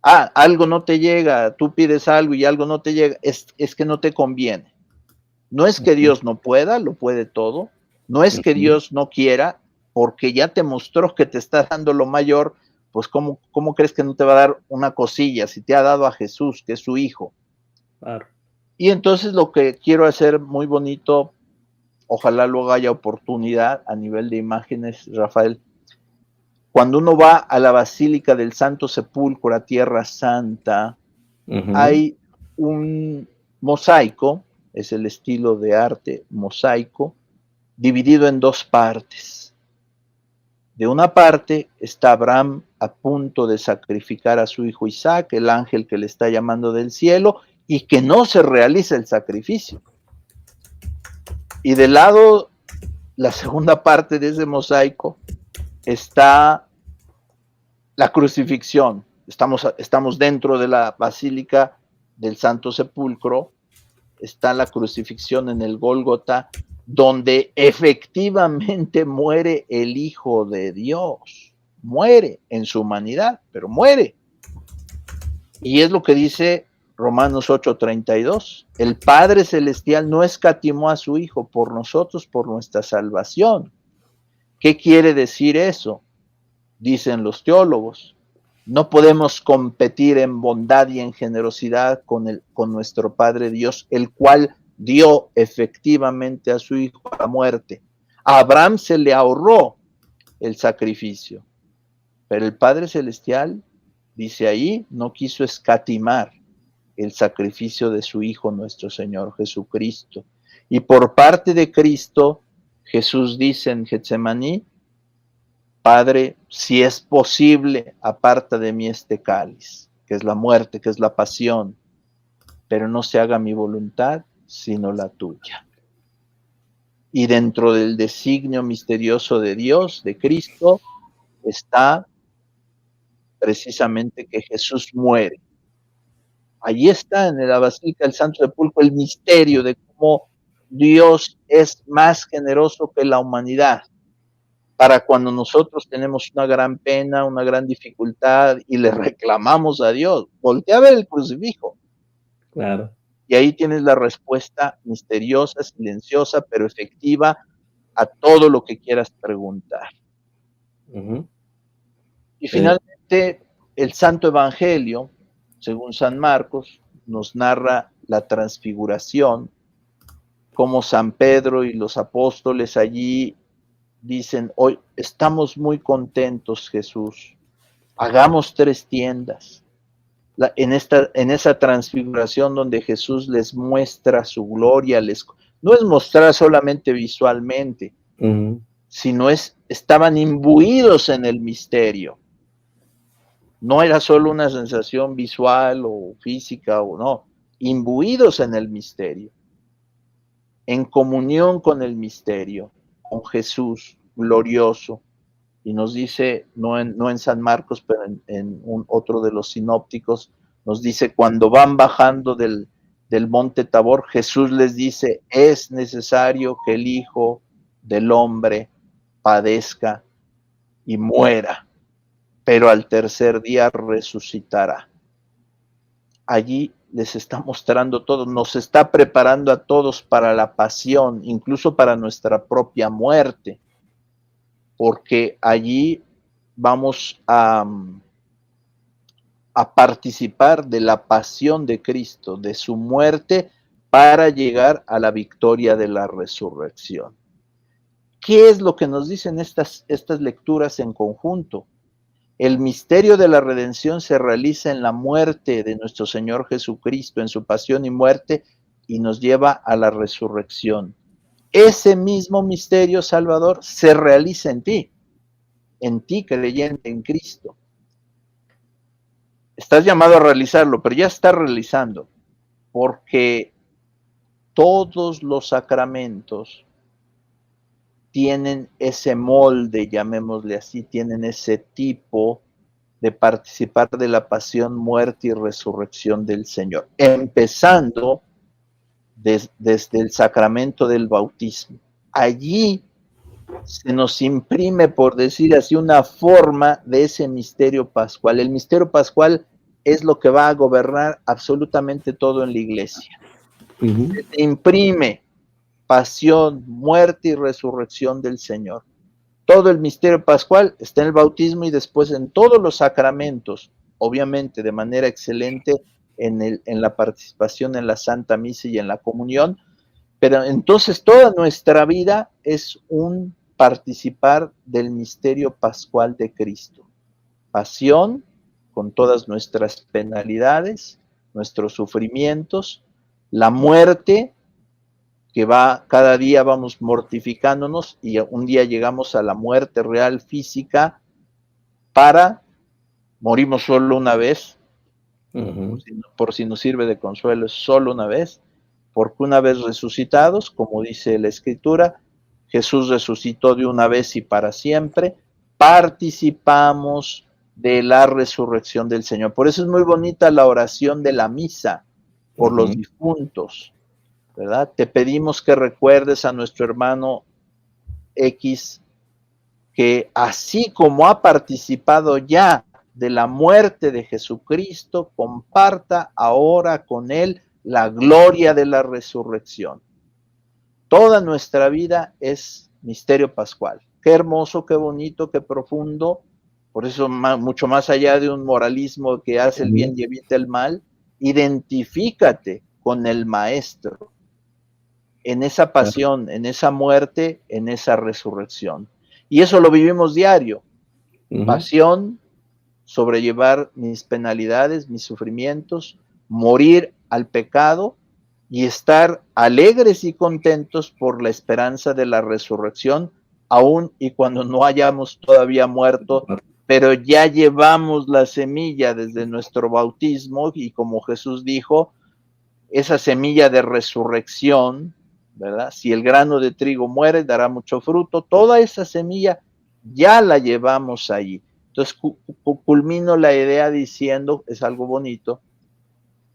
Algo no te llega, tú pides algo y algo no te llega, es que no te conviene. No es que Dios no pueda, lo puede todo. No es que Dios no quiera, porque ya te mostró que te está dando lo mayor, pues ¿cómo crees que no te va a dar una cosilla si te ha dado a Jesús, que es su Hijo? Claro. Y entonces lo que quiero hacer muy bonito, ojalá luego haya oportunidad a nivel de imágenes, Rafael, cuando uno va a la Basílica del Santo Sepulcro, a Tierra Santa, hay un mosaico, es el estilo de arte mosaico, dividido en dos partes. De una parte está Abraham a punto de sacrificar a su hijo Isaac, el ángel que le está llamando del cielo, y que no se realiza el sacrificio. Y del lado, la segunda parte de ese mosaico, está la crucifixión. Estamos dentro de la Basílica del Santo Sepulcro, está la crucifixión en el Gólgota, donde efectivamente muere el Hijo de Dios. Muere en su humanidad, pero muere. Y es lo que dice Romanos 8:32. El Padre Celestial no escatimó a su Hijo por nosotros, por nuestra salvación. ¿Qué quiere decir eso? Dicen los teólogos. No podemos competir en bondad y en generosidad con nuestro Padre Dios, el cual dio efectivamente a su Hijo a la muerte. A Abraham se le ahorró el sacrificio, pero el Padre Celestial, dice ahí, no quiso escatimar el sacrificio de su Hijo, nuestro Señor Jesucristo. Y por parte de Cristo, Jesús dice en Getsemaní, Padre, si es posible, aparta de mí este cáliz, que es la muerte, que es la pasión, pero no se haga mi voluntad, sino la tuya. Y dentro del designio misterioso de Dios, de Cristo, está precisamente que Jesús muere. Allí está en la Basílica del Santo Sepulcro el misterio de cómo Dios es más generoso que la humanidad. Para cuando nosotros tenemos una gran pena, una gran dificultad y le reclamamos a Dios, voltea a ver el crucifijo. Claro. Y ahí tienes la respuesta misteriosa, silenciosa, pero efectiva a todo lo que quieras preguntar. Y finalmente, el Santo Evangelio, según San Marcos, nos narra la transfiguración, como San Pedro y los apóstoles allí dicen, hoy estamos muy contentos, Jesús, hagamos 3 tiendas. En esa transfiguración donde Jesús les muestra su gloria, no es mostrar solamente visualmente, sino estaban imbuidos en el misterio. No era solo una sensación visual o física, o no, imbuidos en el misterio, en comunión con el misterio, con Jesús glorioso. Y nos dice, no en San Marcos, pero en otro de los sinópticos, nos dice, cuando van bajando del monte Tabor, Jesús les dice, es necesario que el Hijo del Hombre padezca y muera, pero al tercer día resucitará. Allí les está mostrando todo, nos está preparando a todos para la pasión, incluso para nuestra propia muerte, porque allí vamos a a participar de la pasión de Cristo, de su muerte, para llegar a la victoria de la resurrección. ¿Qué es lo que nos dicen estas lecturas en conjunto? El misterio de la redención se realiza en la muerte de nuestro Señor Jesucristo, en su pasión y muerte, y nos lleva a la resurrección. Ese mismo misterio, Salvador, se realiza en ti creyente en Cristo. Estás llamado a realizarlo, pero ya está realizando, porque todos los sacramentos tienen ese molde, llamémosle así, tienen ese tipo de participar de la pasión, muerte y resurrección del Señor, empezando desde el sacramento del bautismo. Allí se nos imprime, por decir así, una forma de ese misterio pascual. El misterio pascual es lo que va a gobernar absolutamente todo en la iglesia. Se imprime pasión, muerte y resurrección del Señor. Todo el misterio pascual está en el bautismo y después en todos los sacramentos, obviamente de manera excelente en la participación en la Santa Misa y en la comunión, pero entonces toda nuestra vida es un participar del misterio pascual de Cristo. Pasión, con todas nuestras penalidades, nuestros sufrimientos, la muerte, que cada día vamos mortificándonos y un día llegamos a la muerte real física morimos solo una vez, por si nos sirve de consuelo, es solo una vez, porque una vez resucitados, como dice la Escritura, Jesús resucitó de una vez y para siempre, participamos de la resurrección del Señor. Por eso es muy bonita la oración de la misa por los difuntos, ¿verdad? Te pedimos que recuerdes a nuestro hermano X, que así como ha participado ya de la muerte de Jesucristo, comparta ahora con él la gloria de la resurrección. Toda nuestra vida es misterio pascual. Qué hermoso, qué bonito, qué profundo. Por eso, mucho más allá de un moralismo que hace el bien y evita el mal, identifícate con el Maestro en esa pasión, en esa muerte, en esa resurrección. Y eso lo vivimos diario. Pasión, sobrellevar mis penalidades, mis sufrimientos, morir al pecado y estar alegres y contentos por la esperanza de la resurrección, aun y cuando no hayamos todavía muerto, pero ya llevamos la semilla desde nuestro bautismo y como Jesús dijo, esa semilla de resurrección, ¿verdad? Si el grano de trigo muere, dará mucho fruto. Toda esa semilla ya la llevamos ahí. Entonces, culmino la idea diciendo, es algo bonito,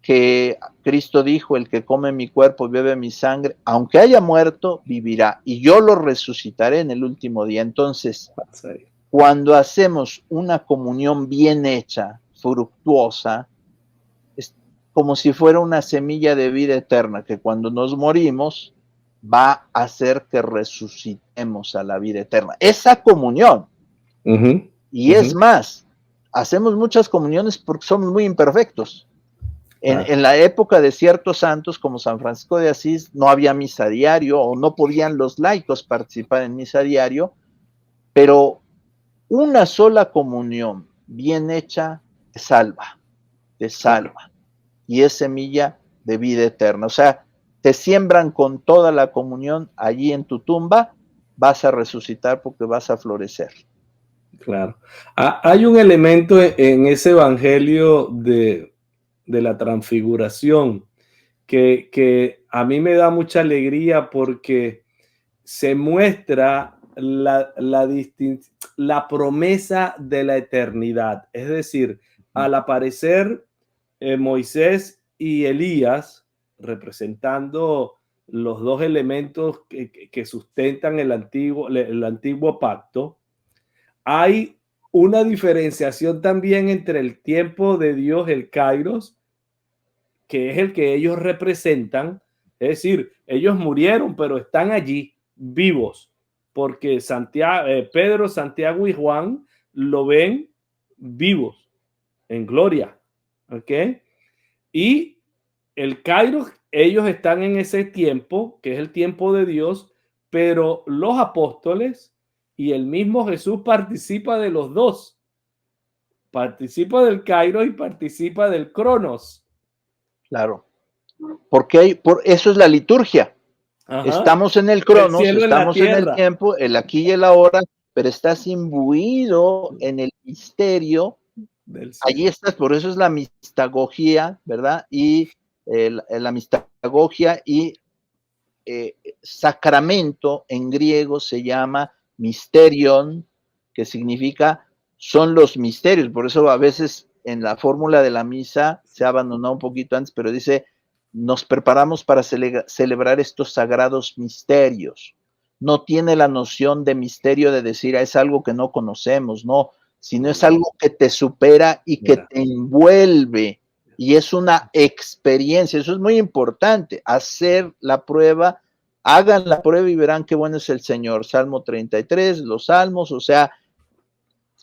que Cristo dijo, el que come mi cuerpo y bebe mi sangre, aunque haya muerto, vivirá, y yo lo resucitaré en el último día. Entonces, cuando hacemos una comunión bien hecha, fructuosa, es como si fuera una semilla de vida eterna, que cuando nos morimos, va a hacer que resucitemos a la vida eterna. Esa comunión. Y es más, hacemos muchas comuniones porque somos muy imperfectos. En la época de ciertos santos como San Francisco de Asís no había misa diario o no podían los laicos participar en misa diario, pero una sola comunión bien hecha te salva y es semilla de vida eterna. O sea, te siembran con toda la comunión allí en tu tumba, vas a resucitar porque vas a florecer. Claro. Hay un elemento en ese evangelio de la transfiguración que a mí me da mucha alegría porque se muestra la promesa de la eternidad. Es decir, al aparecer Moisés y Elías representando los dos elementos que sustentan el antiguo pacto, hay una diferenciación también entre el tiempo de Dios, el Kairos, que es el que ellos representan, es decir, ellos murieron, pero están allí vivos, porque Pedro, Santiago y Juan lo ven vivos, en gloria, ¿ok? Y el Kairos, ellos están en ese tiempo, que es el tiempo de Dios, pero los apóstoles y el mismo Jesús participa de los dos. Participa del Kairos y participa del Cronos. Claro. Porque eso es la liturgia. Ajá. Estamos en el El Cronos, cielo en la estamos en el tierra. tiempo, el aquí y el ahora, pero estás imbuido en el misterio. Del cielo. Allí estás, por eso es la mistagogía, ¿verdad? Y la mistagogía y sacramento en griego se llama mysterion, que significa son los misterios. Por eso a veces en la fórmula de la misa se ha abandonado un poquito antes, pero dice, nos preparamos para celebrar estos sagrados misterios. No tiene la noción de misterio de decir, es algo que no conocemos, no, sino es algo que te supera y que te envuelve. Y es una experiencia, eso es muy importante, hacer la prueba, hagan la prueba y verán qué bueno es el Señor. Salmo 33, los salmos, o sea,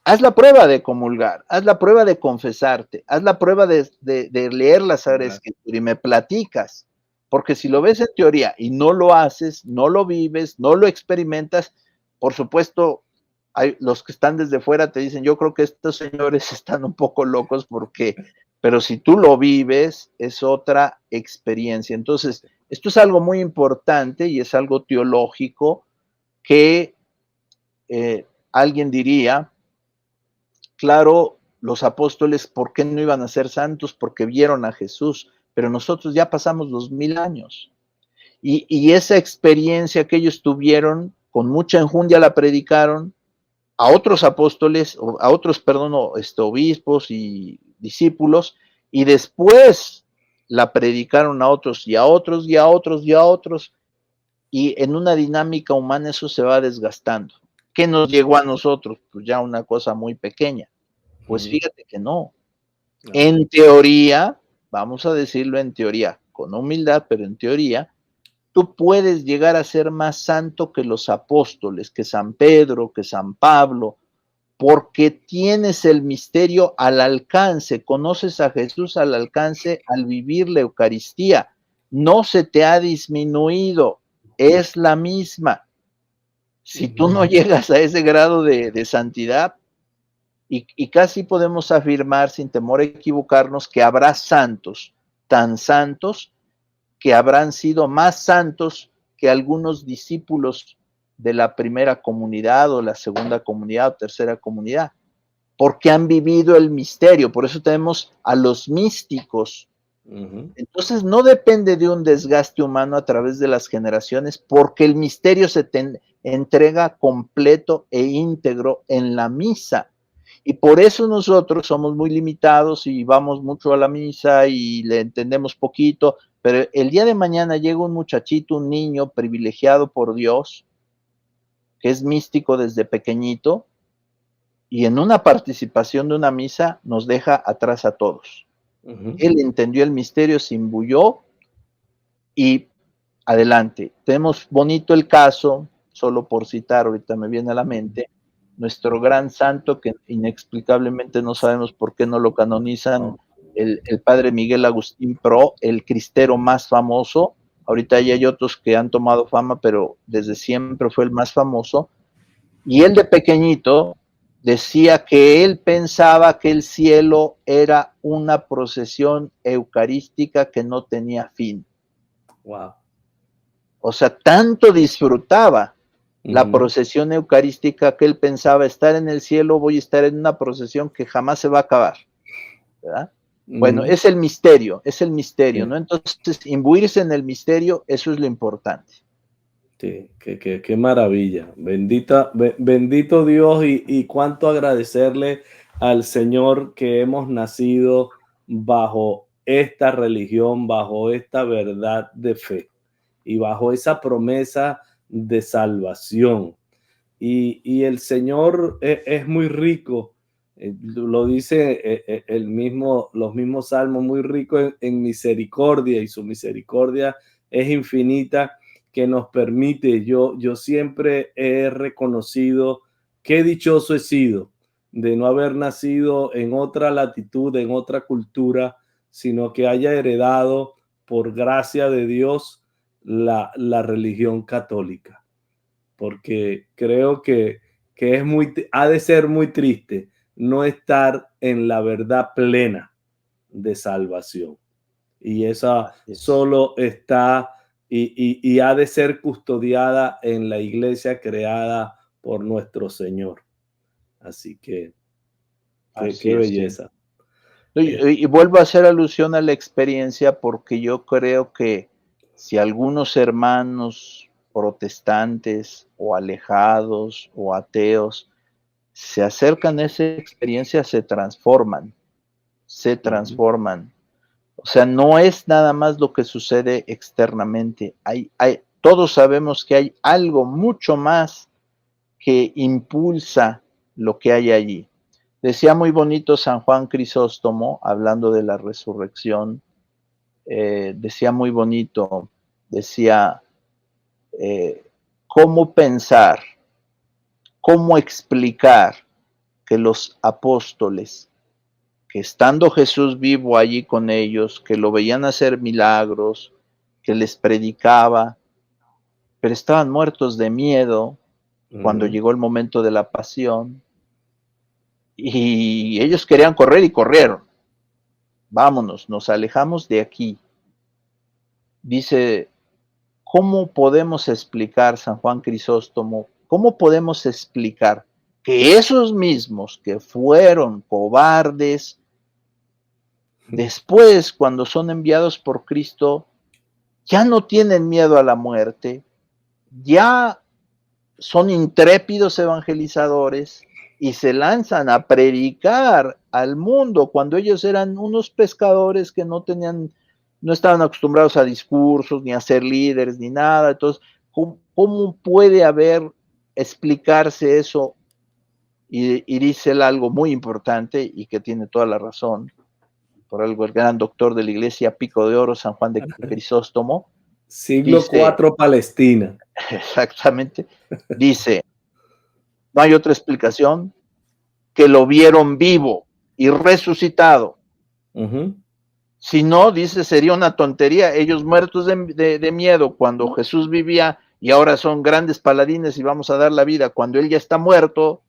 haz la prueba de comulgar, haz la prueba de confesarte, haz la prueba de leer la Sagrada Escritura y me platicas, porque si lo ves en teoría y no lo haces, no lo vives, no lo experimentas, por supuesto, hay los que están desde fuera te dicen, yo creo que estos señores están un poco locos porque, pero si tú lo vives, es otra experiencia. Entonces, esto es algo muy importante y es algo teológico que alguien diría, claro, los apóstoles, ¿por qué no iban a ser santos? Porque vieron a Jesús, pero nosotros ya pasamos 2000 años. Y esa experiencia que ellos tuvieron, con mucha enjundia la predicaron a otros apóstoles, a otros, perdón, obispos y discípulos, y después la predicaron a otros y a otros y a otros y a otros, y en una dinámica humana eso se va desgastando. ¿Qué nos llegó a nosotros? Pues ya una cosa muy pequeña. Pues fíjate que no. En teoría, vamos a decirlo en teoría, con humildad, pero en teoría, tú puedes llegar a ser más santo que los apóstoles, que San Pedro, que San Pablo, porque tienes el misterio al alcance, conoces a Jesús al alcance al vivir la Eucaristía. No se te ha disminuido, es la misma. Si tú no llegas a ese grado de santidad, y casi podemos afirmar sin temor a equivocarnos que habrá santos, tan santos, que habrán sido más santos que algunos discípulos de la primera comunidad o la segunda comunidad o tercera comunidad, porque han vivido el misterio. Por eso tenemos a los místicos. Entonces no depende de un desgaste humano a través de las generaciones, porque el misterio se te entrega completo e íntegro en la misa. Y por eso nosotros somos muy limitados y vamos mucho a la misa y le entendemos poquito, pero el día de mañana llega un muchachito, un niño privilegiado por Dios, que es místico desde pequeñito, y en una participación de una misa nos deja atrás a todos. Él entendió el misterio, se imbuyó y adelante. Tenemos bonito el caso, solo por citar, ahorita me viene a la mente, nuestro gran santo, que inexplicablemente no sabemos por qué no lo canonizan, el padre Miguel Agustín Pro, el cristero más famoso. Ahorita ya hay otros que han tomado fama, pero desde siempre fue el más famoso. Y él de pequeñito decía que él pensaba que el cielo era una procesión eucarística que no tenía fin. Wow. O sea, tanto disfrutaba la procesión eucarística que él pensaba, estar en el cielo, voy a estar en una procesión que jamás se va a acabar, ¿verdad? Bueno, es el misterio, ¿no? Entonces, imbuirse en el misterio, eso es lo importante. Sí, qué maravilla. Bendito Dios y cuánto agradecerle al Señor que hemos nacido bajo esta religión, bajo esta verdad de fe y bajo esa promesa de salvación. Y el Señor es muy rico, lo dice los mismos salmos, muy rico en misericordia, y su misericordia es infinita, que nos permite, yo siempre he reconocido qué dichoso he sido de no haber nacido en otra latitud, en otra cultura, sino que haya heredado por gracia de Dios la religión católica. Porque creo que ha de ser muy triste no estar en la verdad plena de salvación. Y esa solo está y ha de ser custodiada en la iglesia creada por nuestro Señor. Así que qué belleza. Sí. Y vuelvo a hacer alusión a la experiencia porque yo creo que si algunos hermanos protestantes o alejados o ateos se acercan a esa experiencia, se transforman. O sea, no es nada más lo que sucede externamente. Todos sabemos que hay algo mucho más que impulsa lo que hay allí. Decía muy bonito San Juan Crisóstomo, hablando de la resurrección, decía muy bonito, decía, ¿cómo pensar, cómo explicar que los apóstoles, que estando Jesús vivo allí con ellos, que lo veían hacer milagros, que les predicaba, pero estaban muertos de miedo cuando llegó el momento de la pasión, y ellos querían correr y corrieron? Vámonos, nos alejamos de aquí. Dice, ¿cómo podemos explicar, San Juan Crisóstomo, cómo podemos explicar que esos mismos que fueron cobardes, después, cuando son enviados por Cristo, ya no tienen miedo a la muerte, ya son intrépidos evangelizadores y se lanzan a predicar al mundo cuando ellos eran unos pescadores que no estaban acostumbrados a discursos, ni a ser líderes, ni nada? Entonces, ¿cómo puede explicarse eso? Y dice él algo muy importante y que tiene toda la razón. Por algo el gran doctor de la iglesia, Pico de Oro, San Juan de Crisóstomo. Siglo IV Palestina. Exactamente. Dice, no hay otra explicación que lo vieron vivo y resucitado. Si no, dice, sería una tontería. Ellos muertos de miedo cuando Jesús vivía y ahora son grandes paladines y vamos a dar la vida cuando él ya está muerto.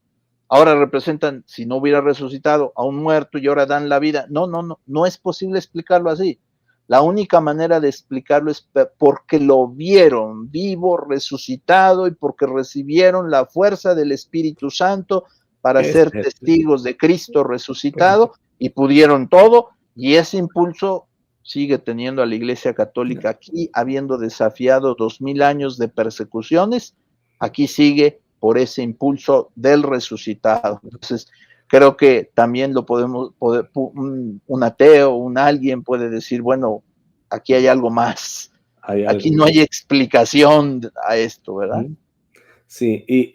Ahora representan, si no hubiera resucitado, a un muerto y ahora dan la vida. No es posible explicarlo así. La única manera de explicarlo es porque lo vieron vivo, resucitado, y porque recibieron la fuerza del Espíritu Santo para ser testigos de Cristo resucitado, y pudieron todo, y ese impulso sigue teniendo a la Iglesia Católica aquí, habiendo desafiado 2000 años de persecuciones, aquí sigue por ese impulso del resucitado. Entonces, creo que también lo un ateo, alguien puede decir, bueno, aquí hay algo más. Aquí no hay explicación a esto, ¿verdad? Sí, y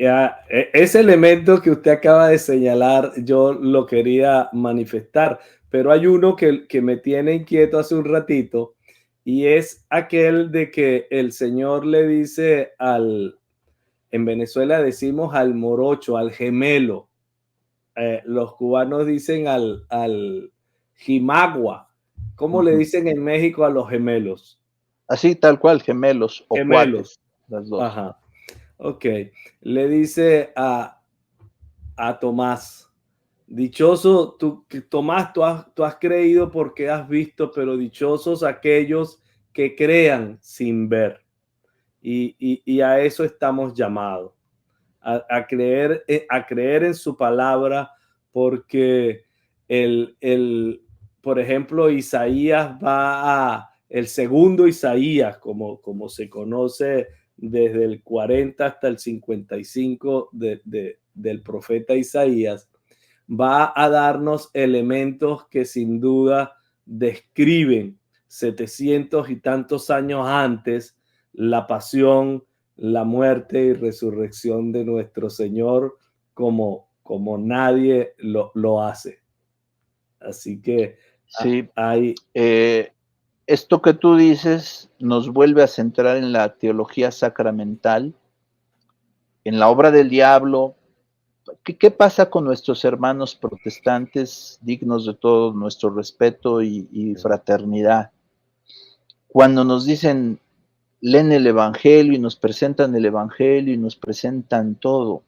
ese elemento que usted acaba de señalar, yo lo quería manifestar, pero hay uno que me tiene inquieto hace un ratito, y es aquel de que el Señor le dice en Venezuela decimos al morocho, al gemelo. Los cubanos dicen al jimagua. ¿Cómo le dicen en México a los gemelos? Así, tal cual, gemelos o cuates, las dos. Ajá. Ok. Le dice a Tomás, dichoso, Tomás, tú has creído porque has visto, pero dichosos aquellos que crean sin ver. Y a eso estamos llamados. A creer en su palabra, porque por ejemplo, Isaías el segundo Isaías, como se conoce desde el 40 hasta el 55 del profeta Isaías, va a darnos elementos que sin duda describen 700 y tantos años antes la pasión, la muerte y resurrección de nuestro Señor como nadie lo hace. Así que sí, esto que tú dices nos vuelve a centrar en la teología sacramental, en la obra del diablo, ¿Qué pasa con nuestros hermanos protestantes dignos de todo nuestro respeto y fraternidad? Cuando nos dicen, leen el Evangelio y nos presentan el Evangelio y nos presentan todo.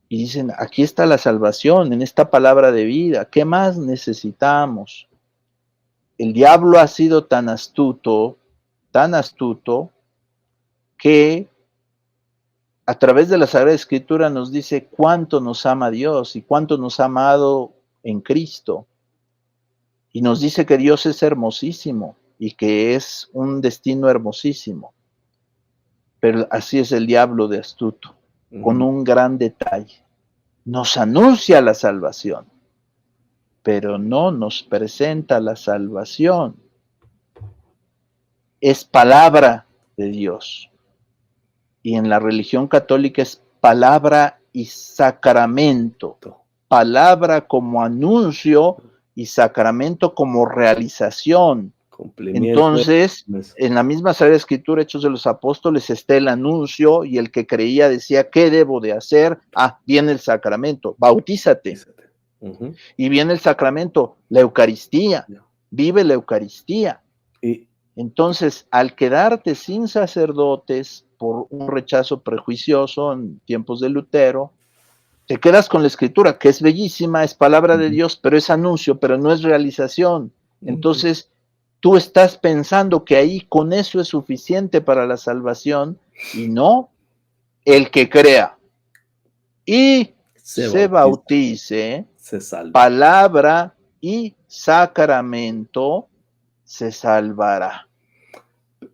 Y dicen, aquí está la salvación, en esta palabra de vida, ¿qué más necesitamos? El diablo ha sido tan astuto, que a través de la Sagrada Escritura nos dice cuánto nos ama Dios y cuánto nos ha amado en Cristo. Y nos dice que Dios es hermosísimo y que es un destino hermosísimo. Pero así es el diablo de astuto, con un gran detalle. Nos anuncia la salvación, pero no nos presenta la salvación. Es palabra de Dios. Y en la religión católica es palabra y sacramento. Palabra como anuncio y sacramento como realización. Entonces, en la misma Sagrada Escritura, Hechos de los Apóstoles, está el anuncio y el que creía decía, ¿qué debo de hacer? Ah, viene el sacramento, bautízate. Y viene el sacramento, la Eucaristía, vive la Eucaristía. Entonces, al quedarte sin sacerdotes por un rechazo prejuicioso en tiempos de Lutero, te quedas con la Escritura, que es bellísima, es palabra de Dios, pero es anuncio, pero no es realización. Entonces, tú estás pensando que ahí con eso es suficiente para la salvación, y no, el que crea y se bautice, se salva. Palabra y sacramento, se salvará.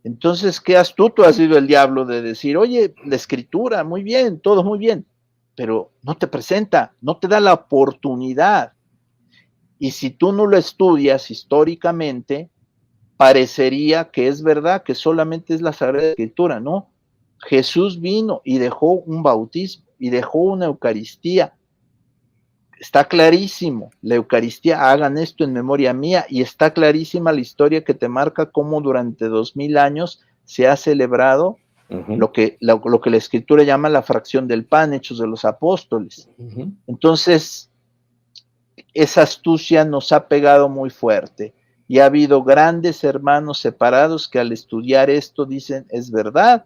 Entonces, qué astuto ha sido el diablo de decir, oye, la Escritura, muy bien, todo muy bien, pero no te presenta, no te da la oportunidad. Y si tú no lo estudias históricamente, parecería que es verdad que solamente es la Sagrada Escritura, ¿no? Jesús vino y dejó un bautismo y dejó una Eucaristía. Está clarísimo, la Eucaristía, hagan esto en memoria mía, y está clarísima la historia que te marca cómo durante 2000 años se ha celebrado lo que la Escritura llama la fracción del pan, Hechos de los Apóstoles. Entonces, esa astucia nos ha pegado muy fuerte. Y ha habido grandes hermanos separados que al estudiar esto dicen, es verdad,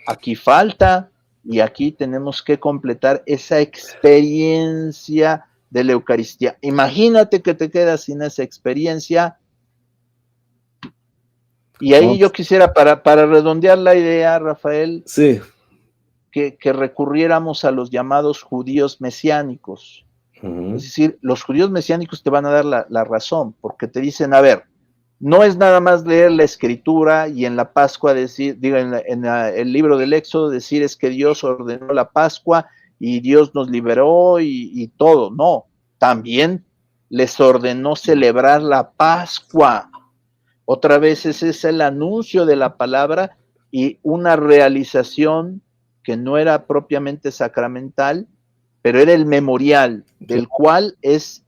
aquí falta y aquí tenemos que completar esa experiencia de la Eucaristía. Imagínate que te quedas sin esa experiencia. Y ahí yo quisiera, para redondear la idea, Rafael, sí, que recurriéramos a los llamados judíos mesiánicos. Es decir, los judíos mesiánicos te van a dar la razón, porque te dicen, a ver, no es nada más leer la Escritura y en la Pascua decir, digo, en el libro del Éxodo decir es que Dios ordenó la Pascua y Dios nos liberó y todo. No, también les ordenó celebrar la Pascua. Otra vez ese es el anuncio de la palabra y una realización que no era propiamente sacramental, pero era el memorial del cual es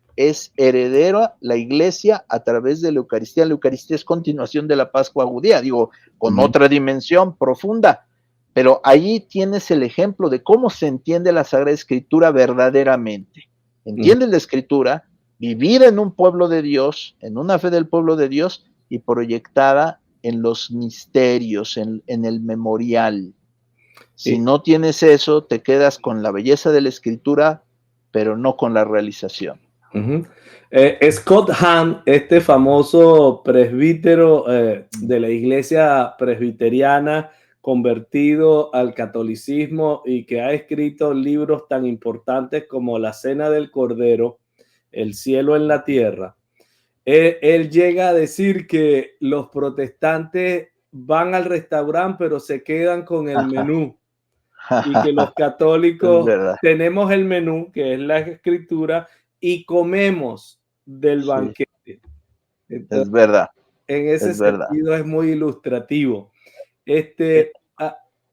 heredera la iglesia a través de la Eucaristía. La Eucaristía es continuación de la Pascua judía, digo, con otra dimensión profunda, pero ahí tienes el ejemplo de cómo se entiende la Sagrada Escritura verdaderamente. Entiendes la Escritura, vivir en un pueblo de Dios, en una fe del pueblo de Dios y proyectada en los misterios, en el memorial. Si no tienes eso, te quedas con la belleza de la Escritura, pero no con la realización. Scott Hahn, este famoso presbítero de la iglesia presbiteriana convertido al catolicismo y que ha escrito libros tan importantes como La Cena del Cordero, El cielo en la tierra, él llega a decir que los protestantes van al restaurante pero se quedan con el menú. Y que los católicos tenemos el menú, que es la Escritura, y comemos del banquete. Entonces, es verdad. En ese sentido es muy ilustrativo.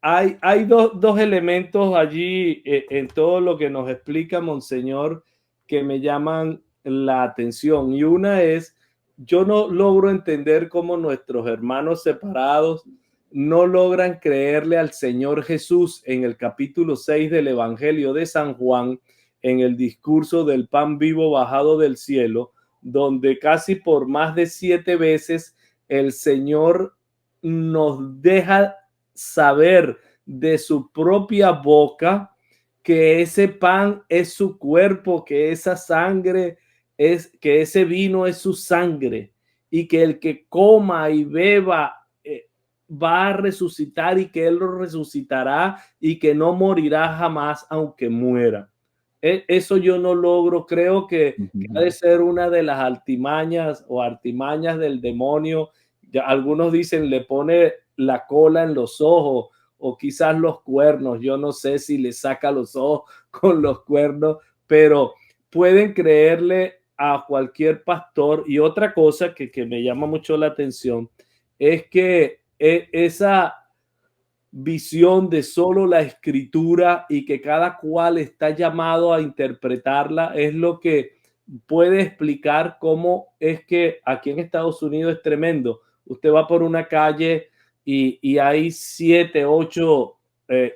Hay dos elementos allí en todo lo que nos explica Monseñor que me llaman la atención. Y una es, yo no logro entender cómo nuestros hermanos separados no logran creerle al Señor Jesús en el capítulo 6 del Evangelio de San Juan, en el discurso del pan vivo bajado del cielo, donde casi por más de 7 veces el Señor nos deja saber de su propia boca que ese pan es su cuerpo, que esa sangre que ese vino es su sangre, y que el que coma y beba va a resucitar, y que él lo resucitará y que no morirá jamás aunque muera. Eso yo no logro. Creo que ha de ser una de las artimañas del demonio. Ya algunos dicen le pone la cola en los ojos o quizás los cuernos. Yo no sé si le saca los ojos con los cuernos, pero pueden creerle a cualquier pastor. Y otra cosa que me llama mucho la atención es que esa visión de solo la escritura y que cada cual está llamado a interpretarla es lo que puede explicar cómo es que aquí en Estados Unidos es tremendo. Usted va por una calle y hay 7, 8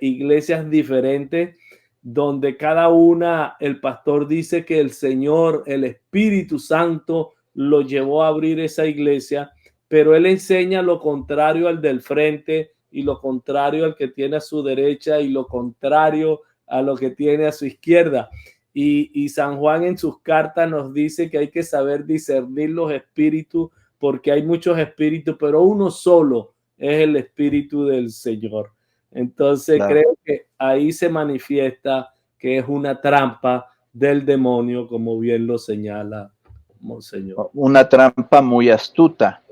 iglesias diferentes, donde cada una el pastor dice que el Señor, el Espíritu Santo, lo llevó a abrir esa iglesia, pero él enseña lo contrario al del frente, y lo contrario al que tiene a su derecha, y lo contrario a lo que tiene a su izquierda. Y San Juan en sus cartas nos dice que hay que saber discernir los espíritus, porque hay muchos espíritus, pero uno solo es el Espíritu del Señor. Entonces, claro, creo que ahí se manifiesta que es una trampa del demonio, como bien lo señala Monseñor. Una trampa muy astuta,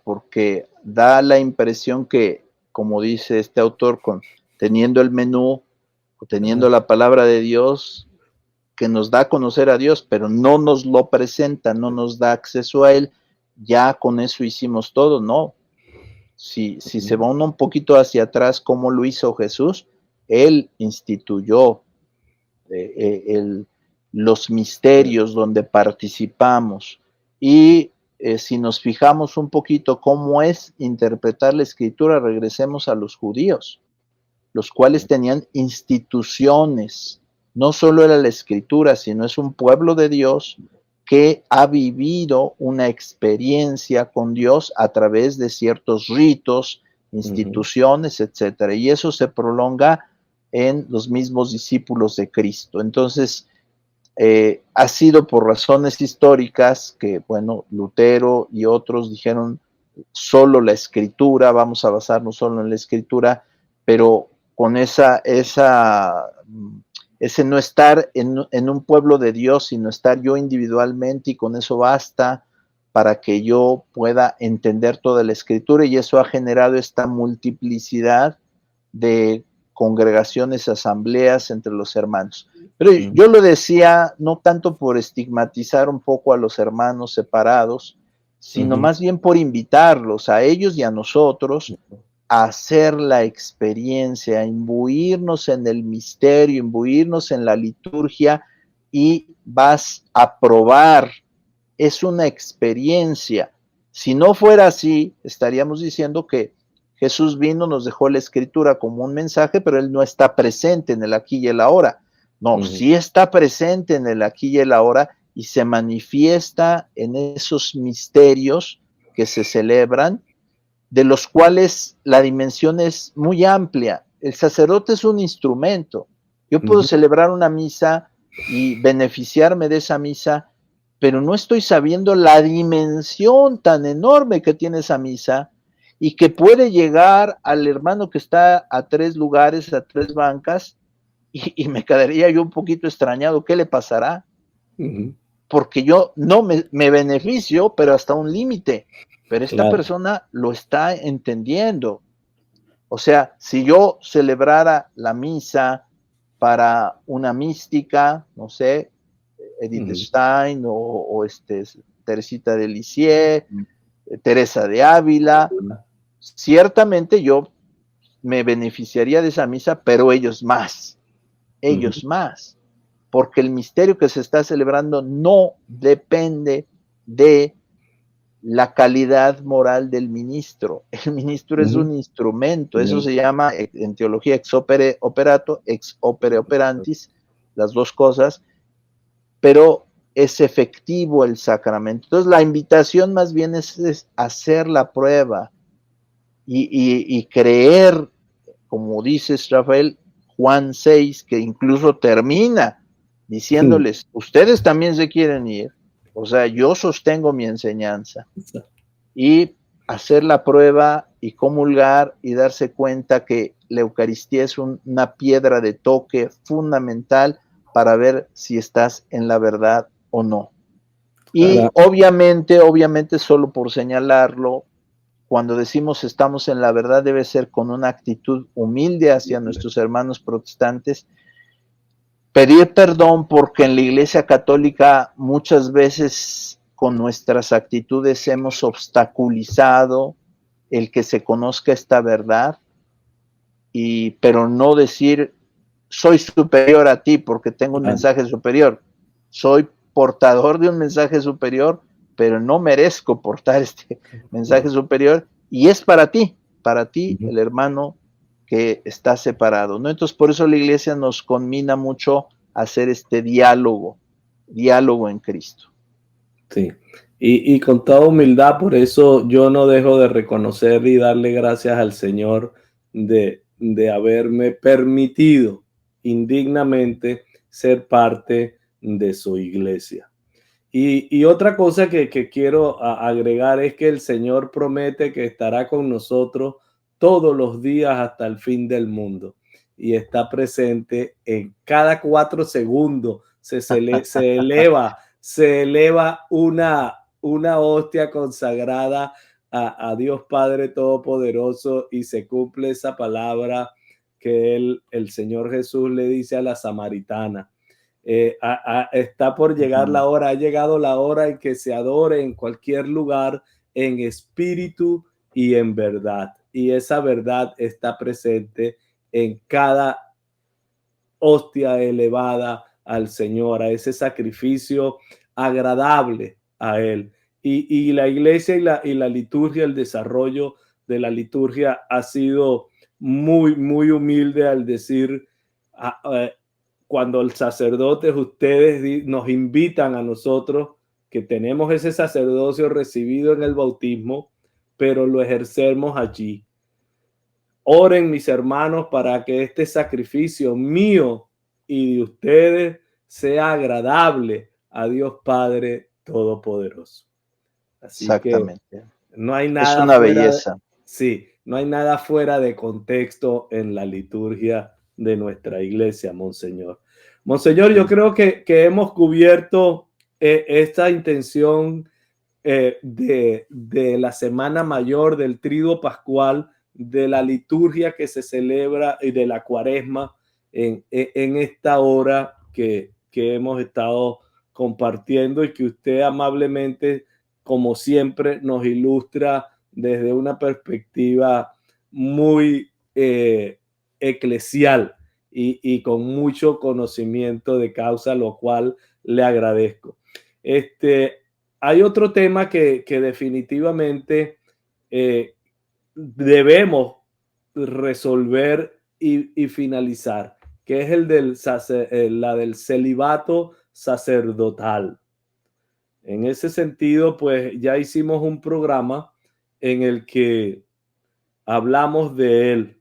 porque da la impresión que, como dice este autor, teniendo el menú, teniendo la palabra de Dios, que nos da a conocer a Dios, pero no nos lo presenta, no nos da acceso a él, ya con eso hicimos todo. No. Si se va uno un poquito hacia atrás, como lo hizo Jesús, él instituyó los misterios donde participamos, y si nos fijamos un poquito cómo es interpretar la escritura, regresemos a los judíos, los cuales tenían instituciones. No solo era la escritura, sino es un pueblo de Dios que ha vivido una experiencia con Dios a través de ciertos ritos, instituciones, etcétera, y eso se prolonga en los mismos discípulos de Cristo. Entonces, ha sido por razones históricas que, bueno, Lutero y otros dijeron solo la escritura, vamos a basarnos solo en la escritura, pero con ese no estar en un pueblo de Dios, sino estar yo individualmente, y con eso basta para que yo pueda entender toda la escritura, y eso ha generado esta multiplicidad de congregaciones, asambleas entre los hermanos. Pero yo lo decía no tanto por estigmatizar un poco a los hermanos separados, sino más bien por invitarlos a ellos y a nosotros a hacer la experiencia, a imbuirnos en el misterio, imbuirnos en la liturgia, y vas a probar. Es una experiencia. Si no fuera así, estaríamos diciendo que Jesús vino, nos dejó la escritura como un mensaje, pero él no está presente en el aquí y el ahora. No, sí está presente en el aquí y el ahora, y se manifiesta en esos misterios que se celebran, de los cuales la dimensión es muy amplia. El sacerdote es un instrumento. Yo puedo celebrar una misa y beneficiarme de esa misa, pero no estoy sabiendo la dimensión tan enorme que tiene esa misa, y que puede llegar al hermano que está a 3 lugares, a 3 bancas, y me quedaría yo un poquito extrañado. ¿Qué le pasará? Porque yo no me beneficio, pero hasta un límite, pero esta persona lo está entendiendo. O sea, si yo celebrara la misa para una mística, no sé, Edith Stein o Teresita de Lisieux, Teresa de Ávila, ciertamente yo me beneficiaría de esa misa, pero ellos más, porque el misterio que se está celebrando no depende de la calidad moral del ministro. El ministro es un instrumento, eso se llama en teología ex opere operato, ex opere operantis, las dos cosas, pero es efectivo el sacramento. Entonces la invitación más bien es hacer la prueba y creer, como dices, Rafael, Juan 6, que incluso termina diciéndoles, ustedes también se quieren ir, o sea, yo sostengo mi enseñanza, y hacer la prueba y comulgar y darse cuenta que la Eucaristía es una piedra de toque fundamental para ver si estás en la verdad o no. Y obviamente, solo por señalarlo, cuando decimos estamos en la verdad debe ser con una actitud humilde hacia nuestros hermanos protestantes, pedir perdón porque en la Iglesia Católica muchas veces con nuestras actitudes hemos obstaculizado el que se conozca esta verdad, pero no decir soy superior a ti porque tengo un mensaje superior, soy portador de un mensaje superior, pero no merezco portar este mensaje superior y es para ti, el hermano que está separado, ¿no? Entonces por eso la Iglesia nos conmina mucho a hacer este diálogo en Cristo. Sí, y con toda humildad, por eso yo no dejo de reconocer y darle gracias al Señor de haberme permitido indignamente ser parte de su iglesia. Y otra cosa que quiero agregar es que el Señor promete que estará con nosotros todos los días hasta el fin del mundo y está presente en cada 4 segundos. Se eleva una hostia consagrada a Dios Padre Todopoderoso y se cumple esa palabra que el Señor Jesús le dice a la samaritana. Está por llegar la hora, ha llegado la hora en que se adore en cualquier lugar en espíritu y en verdad. Y esa verdad está presente en cada hostia elevada al Señor, a ese sacrificio agradable a Él. Y la iglesia y la liturgia, el desarrollo de la liturgia ha sido muy, muy humilde al decir, cuando el sacerdote, ustedes nos invitan a nosotros que tenemos ese sacerdocio recibido en el bautismo, pero lo ejercemos allí. Oren, mis hermanos, para que este sacrificio mío y de ustedes sea agradable a Dios Padre Todopoderoso. Así Exactamente. Que no hay nada es una belleza. Sí, no hay nada fuera de contexto en la liturgia de nuestra iglesia, Monseñor. Monseñor, yo creo que hemos cubierto esta intención de la Semana Mayor, del Triduo Pascual, de la liturgia que se celebra y de la Cuaresma en esta hora que hemos estado compartiendo y que usted amablemente, como siempre, nos ilustra desde una perspectiva muy eclesial y con mucho conocimiento de causa, lo cual le agradezco. Hay otro tema que definitivamente debemos resolver y finalizar, que es la del celibato sacerdotal. En ese sentido, pues ya hicimos un programa en el que hablamos de él,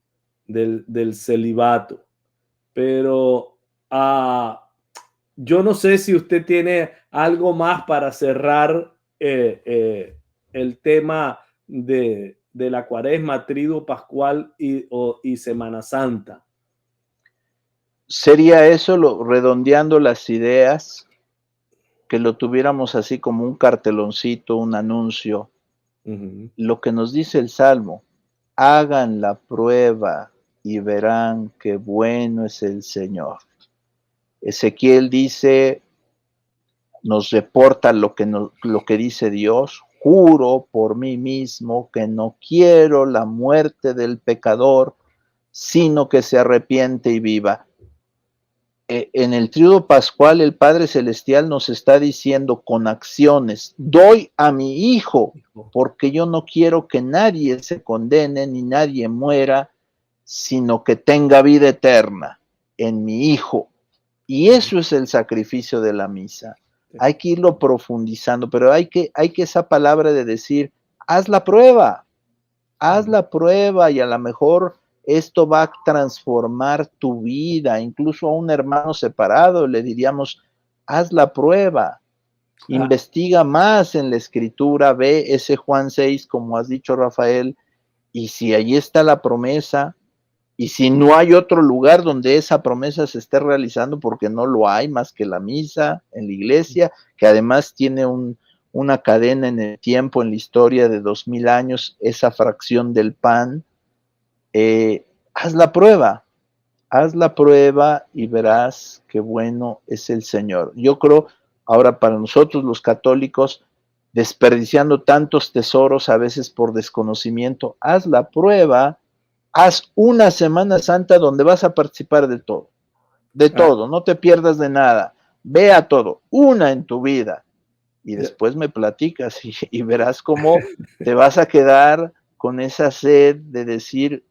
del celibato, pero yo no sé si usted tiene algo más para cerrar el tema de la Cuaresma, Triduo Pascual y Semana Santa. Sería eso, redondeando las ideas, que lo tuviéramos así como un carteloncito, un anuncio. Lo que nos dice el Salmo: hagan la prueba y verán qué bueno es el Señor. Ezequiel dice, nos reporta lo que dice Dios: juro por mí mismo que no quiero la muerte del pecador, sino que se arrepiente y viva. en el tríodo pascual el Padre Celestial nos está diciendo con acciones, doy a mi Hijo, porque yo no quiero que nadie se condene ni nadie muera, sino que tenga vida eterna en mi Hijo. Y eso es el sacrificio de la misa. Hay que irlo profundizando, pero hay que esa palabra de decir, haz la prueba y a lo mejor esto va a transformar tu vida, incluso a un hermano separado le diríamos, haz la prueba, investiga más en la escritura, ve ese Juan 6, como has dicho Rafael, y si allí está la promesa, y si no hay otro lugar donde esa promesa se esté realizando, porque no lo hay más que la misa en la iglesia, que además tiene una cadena en el tiempo, en la historia de 2000 años, esa fracción del pan, haz la prueba y verás qué bueno es el Señor. Yo creo, ahora para nosotros los católicos, desperdiciando tantos tesoros a veces por desconocimiento, haz la prueba, haz una Semana Santa donde vas a participar de todo, no te pierdas de nada, vea todo, una en tu vida, y después me platicas y verás cómo te vas a quedar con esa sed de decir,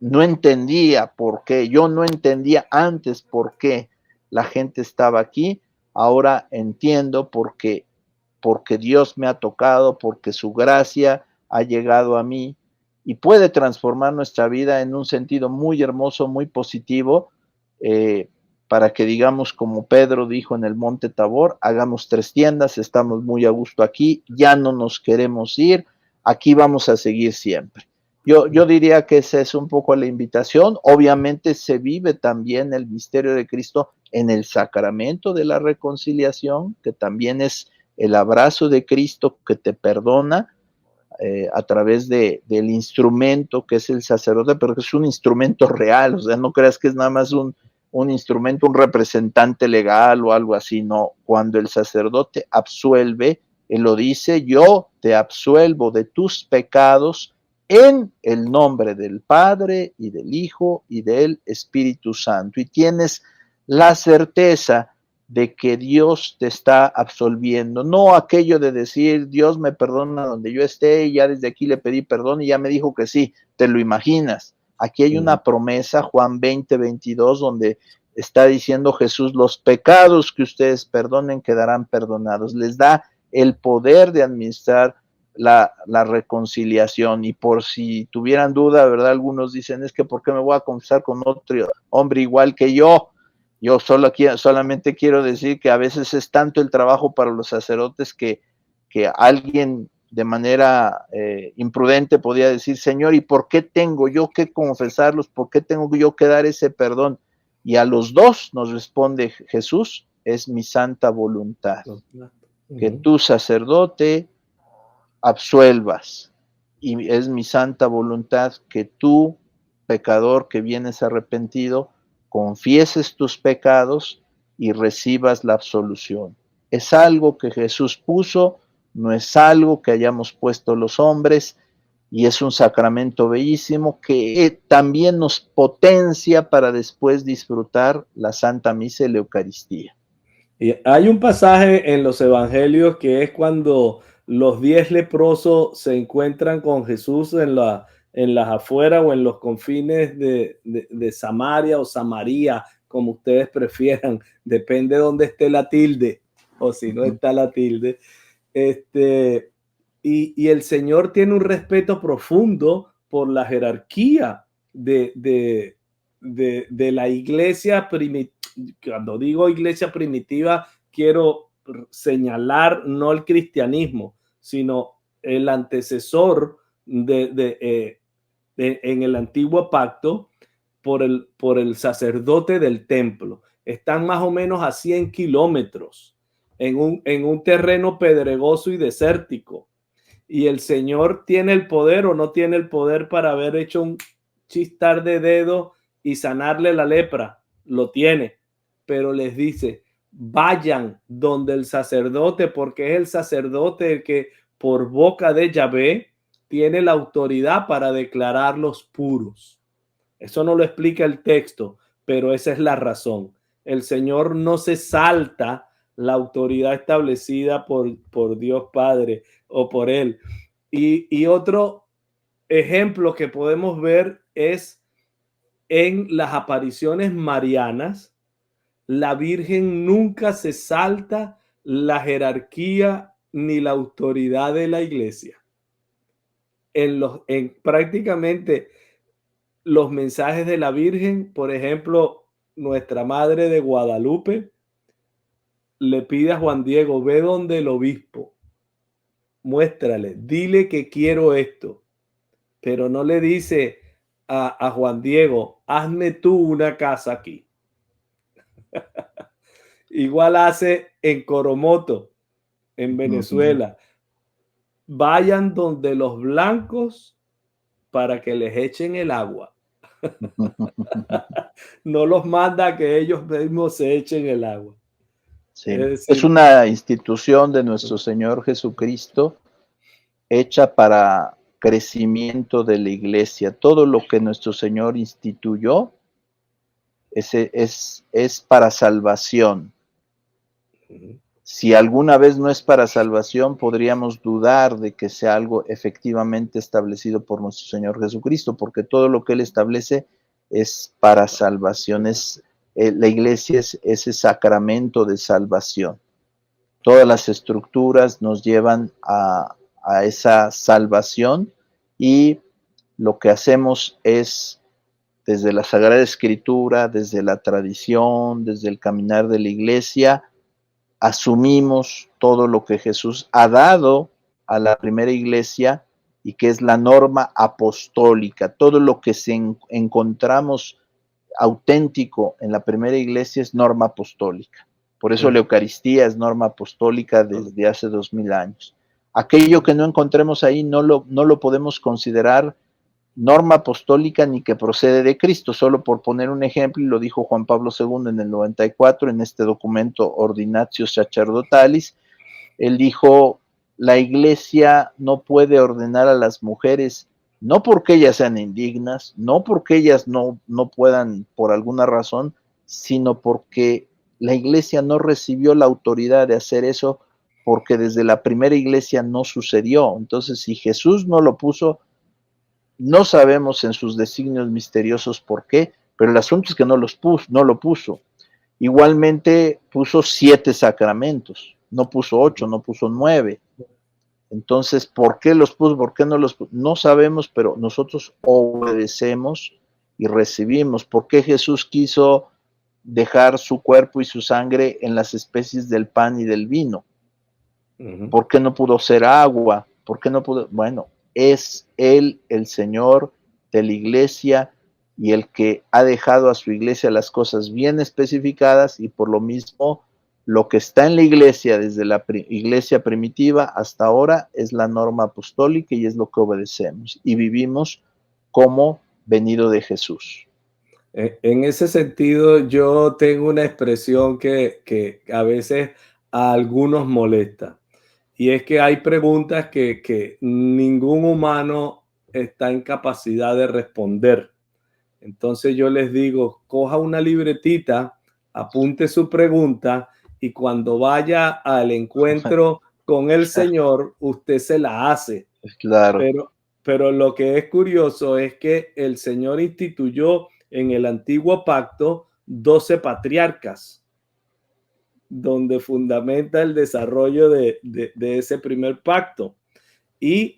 no entendía por qué, yo no entendía antes por qué la gente estaba aquí, ahora entiendo porque Dios me ha tocado, porque su gracia ha llegado a mí y puede transformar nuestra vida en un sentido muy hermoso, muy positivo, para que digamos como Pedro dijo en el Monte Tabor, hagamos 3 tiendas, estamos muy a gusto aquí, ya no nos queremos ir, aquí vamos a seguir siempre. Yo diría que esa es un poco la invitación. Obviamente se vive también el misterio de Cristo en el sacramento de la reconciliación, que también es el abrazo de Cristo que te perdona a través del instrumento que es el sacerdote, pero que es un instrumento real, o sea, no creas que es nada más un instrumento, un representante legal o algo así, no. Cuando el sacerdote absuelve, él lo dice, yo te absuelvo de tus pecados en el nombre del Padre y del Hijo y del Espíritu Santo. Y tienes la certeza de que Dios te está absolviendo, no aquello de decir, Dios me perdona donde yo esté, y ya desde aquí le pedí perdón y ya me dijo que sí, te lo imaginas. Aquí hay una promesa, Juan 20:22, donde está diciendo Jesús, los pecados que ustedes perdonen quedarán perdonados. Les da el poder de administrar la reconciliación. Y por si tuvieran duda, ¿verdad? Algunos dicen, es que ¿por qué me voy a confesar con otro hombre igual que yo? Yo solamente quiero decir que a veces es tanto el trabajo para los sacerdotes que alguien de manera imprudente podía decir, Señor, ¿y por qué tengo yo que confesarlos? ¿Por qué tengo yo que dar ese perdón? Y a los dos nos responde Jesús, es mi santa voluntad, que tú, sacerdote, absuelvas, y es mi santa voluntad que tú, pecador que vienes arrepentido, confieses tus pecados y recibas la absolución. Es algo que Jesús puso, no es algo que hayamos puesto los hombres, y es un sacramento bellísimo que también nos potencia para después disfrutar la Santa Misa y la Eucaristía. Y hay un pasaje en los evangelios que es cuando los 10 leprosos se encuentran con Jesús en las afueras o en los confines de Samaria o Samaria, como ustedes prefieran, depende de dónde esté la tilde o si no está la tilde. Y el Señor tiene un respeto profundo por la jerarquía de la iglesia primitiva. Cuando digo iglesia primitiva, quiero señalar no el cristianismo, sino el antecesor en el antiguo pacto por el sacerdote del templo. Están más o menos a 100 kilómetros en un terreno pedregoso y desértico. Y el Señor tiene el poder o no tiene el poder para haber hecho un chistar de dedo y sanarle la lepra. Lo tiene, pero les dice, vayan donde el sacerdote, porque es el sacerdote el que por boca de Yahvé tiene la autoridad para declararlos puros. Eso no lo explica el texto, pero esa es la razón. el Señor no se salta la autoridad establecida por Dios Padre o por Él. Y otro ejemplo que podemos ver es en las apariciones marianas. La Virgen nunca se salta la jerarquía ni la autoridad de la iglesia. En prácticamente los mensajes de la Virgen, por ejemplo, nuestra Madre de Guadalupe le pide a Juan Diego, ve donde el obispo, muéstrale, dile que quiero esto, pero no le dice a Juan Diego, hazme tú una casa aquí. Igual hace en Coromoto, en Venezuela. Vayan donde los blancos para que les echen el agua. No los manda a que ellos mismos se echen el agua. Sí. Es Es una institución de nuestro Señor Jesucristo hecha para crecimiento de la iglesia. Todo lo que nuestro Señor instituyó es para salvación. Si alguna vez no es para salvación, podríamos dudar de que sea algo efectivamente establecido por nuestro Señor Jesucristo, porque todo lo que Él establece es para salvación. La iglesia es ese sacramento de salvación. Todas las estructuras nos llevan a esa salvación, y lo que hacemos es, desde la Sagrada Escritura, desde la tradición, desde el caminar de la iglesia, asumimos todo lo que Jesús ha dado a la primera iglesia y que es la norma apostólica. Todo lo que encontramos auténtico en la primera iglesia es norma apostólica. Por eso la Eucaristía es norma apostólica desde hace 2000 años. Aquello que no encontremos ahí no lo podemos considerar norma apostólica ni que procede de Cristo. Solo por poner un ejemplo, y lo dijo Juan Pablo II en el 94, en este documento Ordinatio Sacerdotalis, él dijo, la iglesia no puede ordenar a las mujeres, no porque ellas sean indignas, no porque ellas no puedan por alguna razón, sino porque la iglesia no recibió la autoridad de hacer eso, porque desde la primera iglesia no sucedió. Entonces, si Jesús no lo puso, no sabemos en sus designios misteriosos por qué, pero el asunto es que no lo puso. Igualmente puso 7 sacramentos, no puso 8, no puso 9. Entonces, ¿por qué los puso? ¿Por qué no los puso? No sabemos, pero nosotros obedecemos y recibimos. ¿Por qué Jesús quiso dejar su cuerpo y su sangre en las especies del pan y del vino? ¿Por qué no pudo ser agua? ¿Por qué no pudo? Bueno, es Él el Señor de la iglesia y el que ha dejado a su iglesia las cosas bien especificadas, y por lo mismo lo que está en la iglesia desde la iglesia primitiva hasta ahora es la norma apostólica y es lo que obedecemos y vivimos como venido de Jesús. En ese sentido, yo tengo una expresión que a veces a algunos molesta, y es que hay preguntas que ningún humano está en capacidad de responder. Entonces yo les digo, coja una libretita, apunte su pregunta, y cuando vaya al encuentro con el Señor, usted se la hace. Claro. Pero lo que es curioso es que el Señor instituyó en el antiguo pacto 12 patriarcas, donde fundamenta el desarrollo de ese primer pacto. Y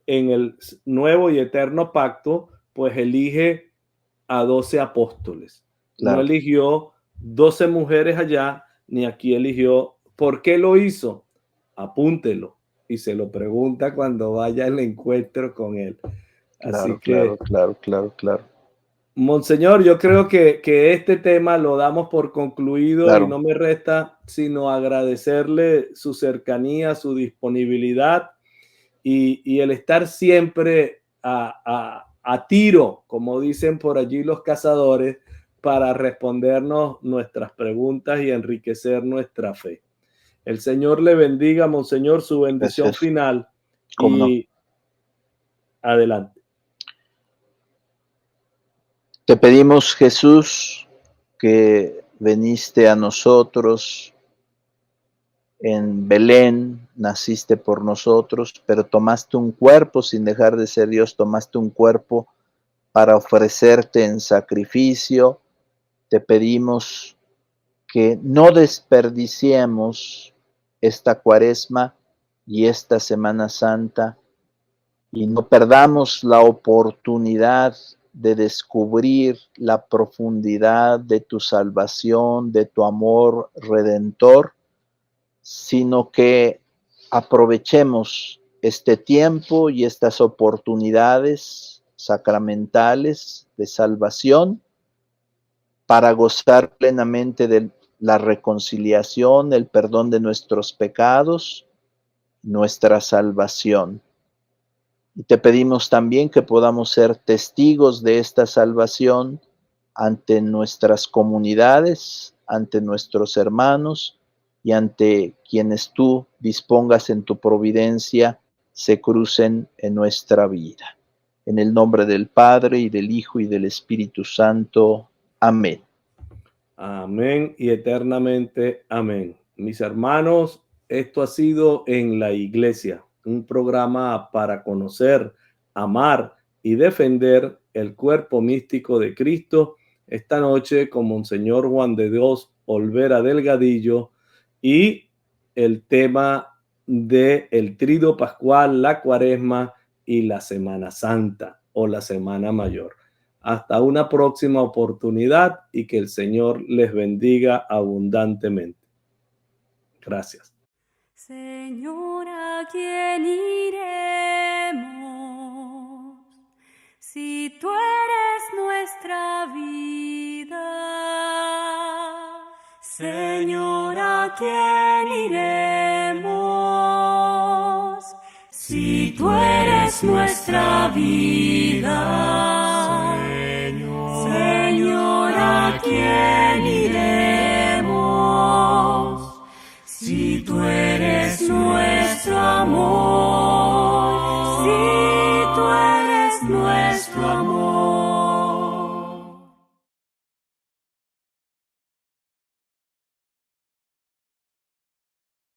en el nuevo y eterno pacto, pues elige a 12 apóstoles. Claro. No eligió 12 mujeres allá, ni aquí eligió. ¿Por qué lo hizo? Apúntelo y se lo pregunta cuando vaya al encuentro con él. Así que, claro. Monseñor, yo creo que este tema lo damos por concluido, claro. Y no me resta sino agradecerle su cercanía, su disponibilidad y el estar siempre a tiro, como dicen por allí los cazadores, para respondernos nuestras preguntas y enriquecer nuestra fe. El Señor le bendiga, Monseñor, su bendición Gracias. final. ¿Cómo y no? Adelante. Te pedimos, Jesús, que veniste a nosotros en Belén, naciste por nosotros, pero tomaste un cuerpo sin dejar de ser Dios, tomaste un cuerpo para ofrecerte en sacrificio. Te pedimos que no desperdiciemos esta Cuaresma y esta Semana Santa y no perdamos la oportunidad de descubrir la profundidad de tu salvación, de tu amor redentor, sino que aprovechemos este tiempo y estas oportunidades sacramentales de salvación para gozar plenamente de la reconciliación, el perdón de nuestros pecados, nuestra salvación. Y te pedimos también que podamos ser testigos de esta salvación ante nuestras comunidades, ante nuestros hermanos y ante quienes tú dispongas en tu providencia se crucen en nuestra vida. En el nombre del Padre, y del Hijo, y del Espíritu Santo. Amén. Amén y eternamente amén. Mis hermanos, esto ha sido En la Iglesia, un programa para conocer, amar y defender el cuerpo místico de Cristo. Esta noche con Monseñor Juan de Dios Olvera Delgadillo y el tema de el Trido Pascual, la Cuaresma y la Semana Santa o la Semana Mayor. Hasta una próxima oportunidad y que el Señor les bendiga abundantemente. Gracias. Señor, ¿a quién iremos si tú eres nuestra vida? Señor, ¿a quién iremos si tú eres nuestra vida? Señor, ¿a quién iremos si tú eres nuestro amor?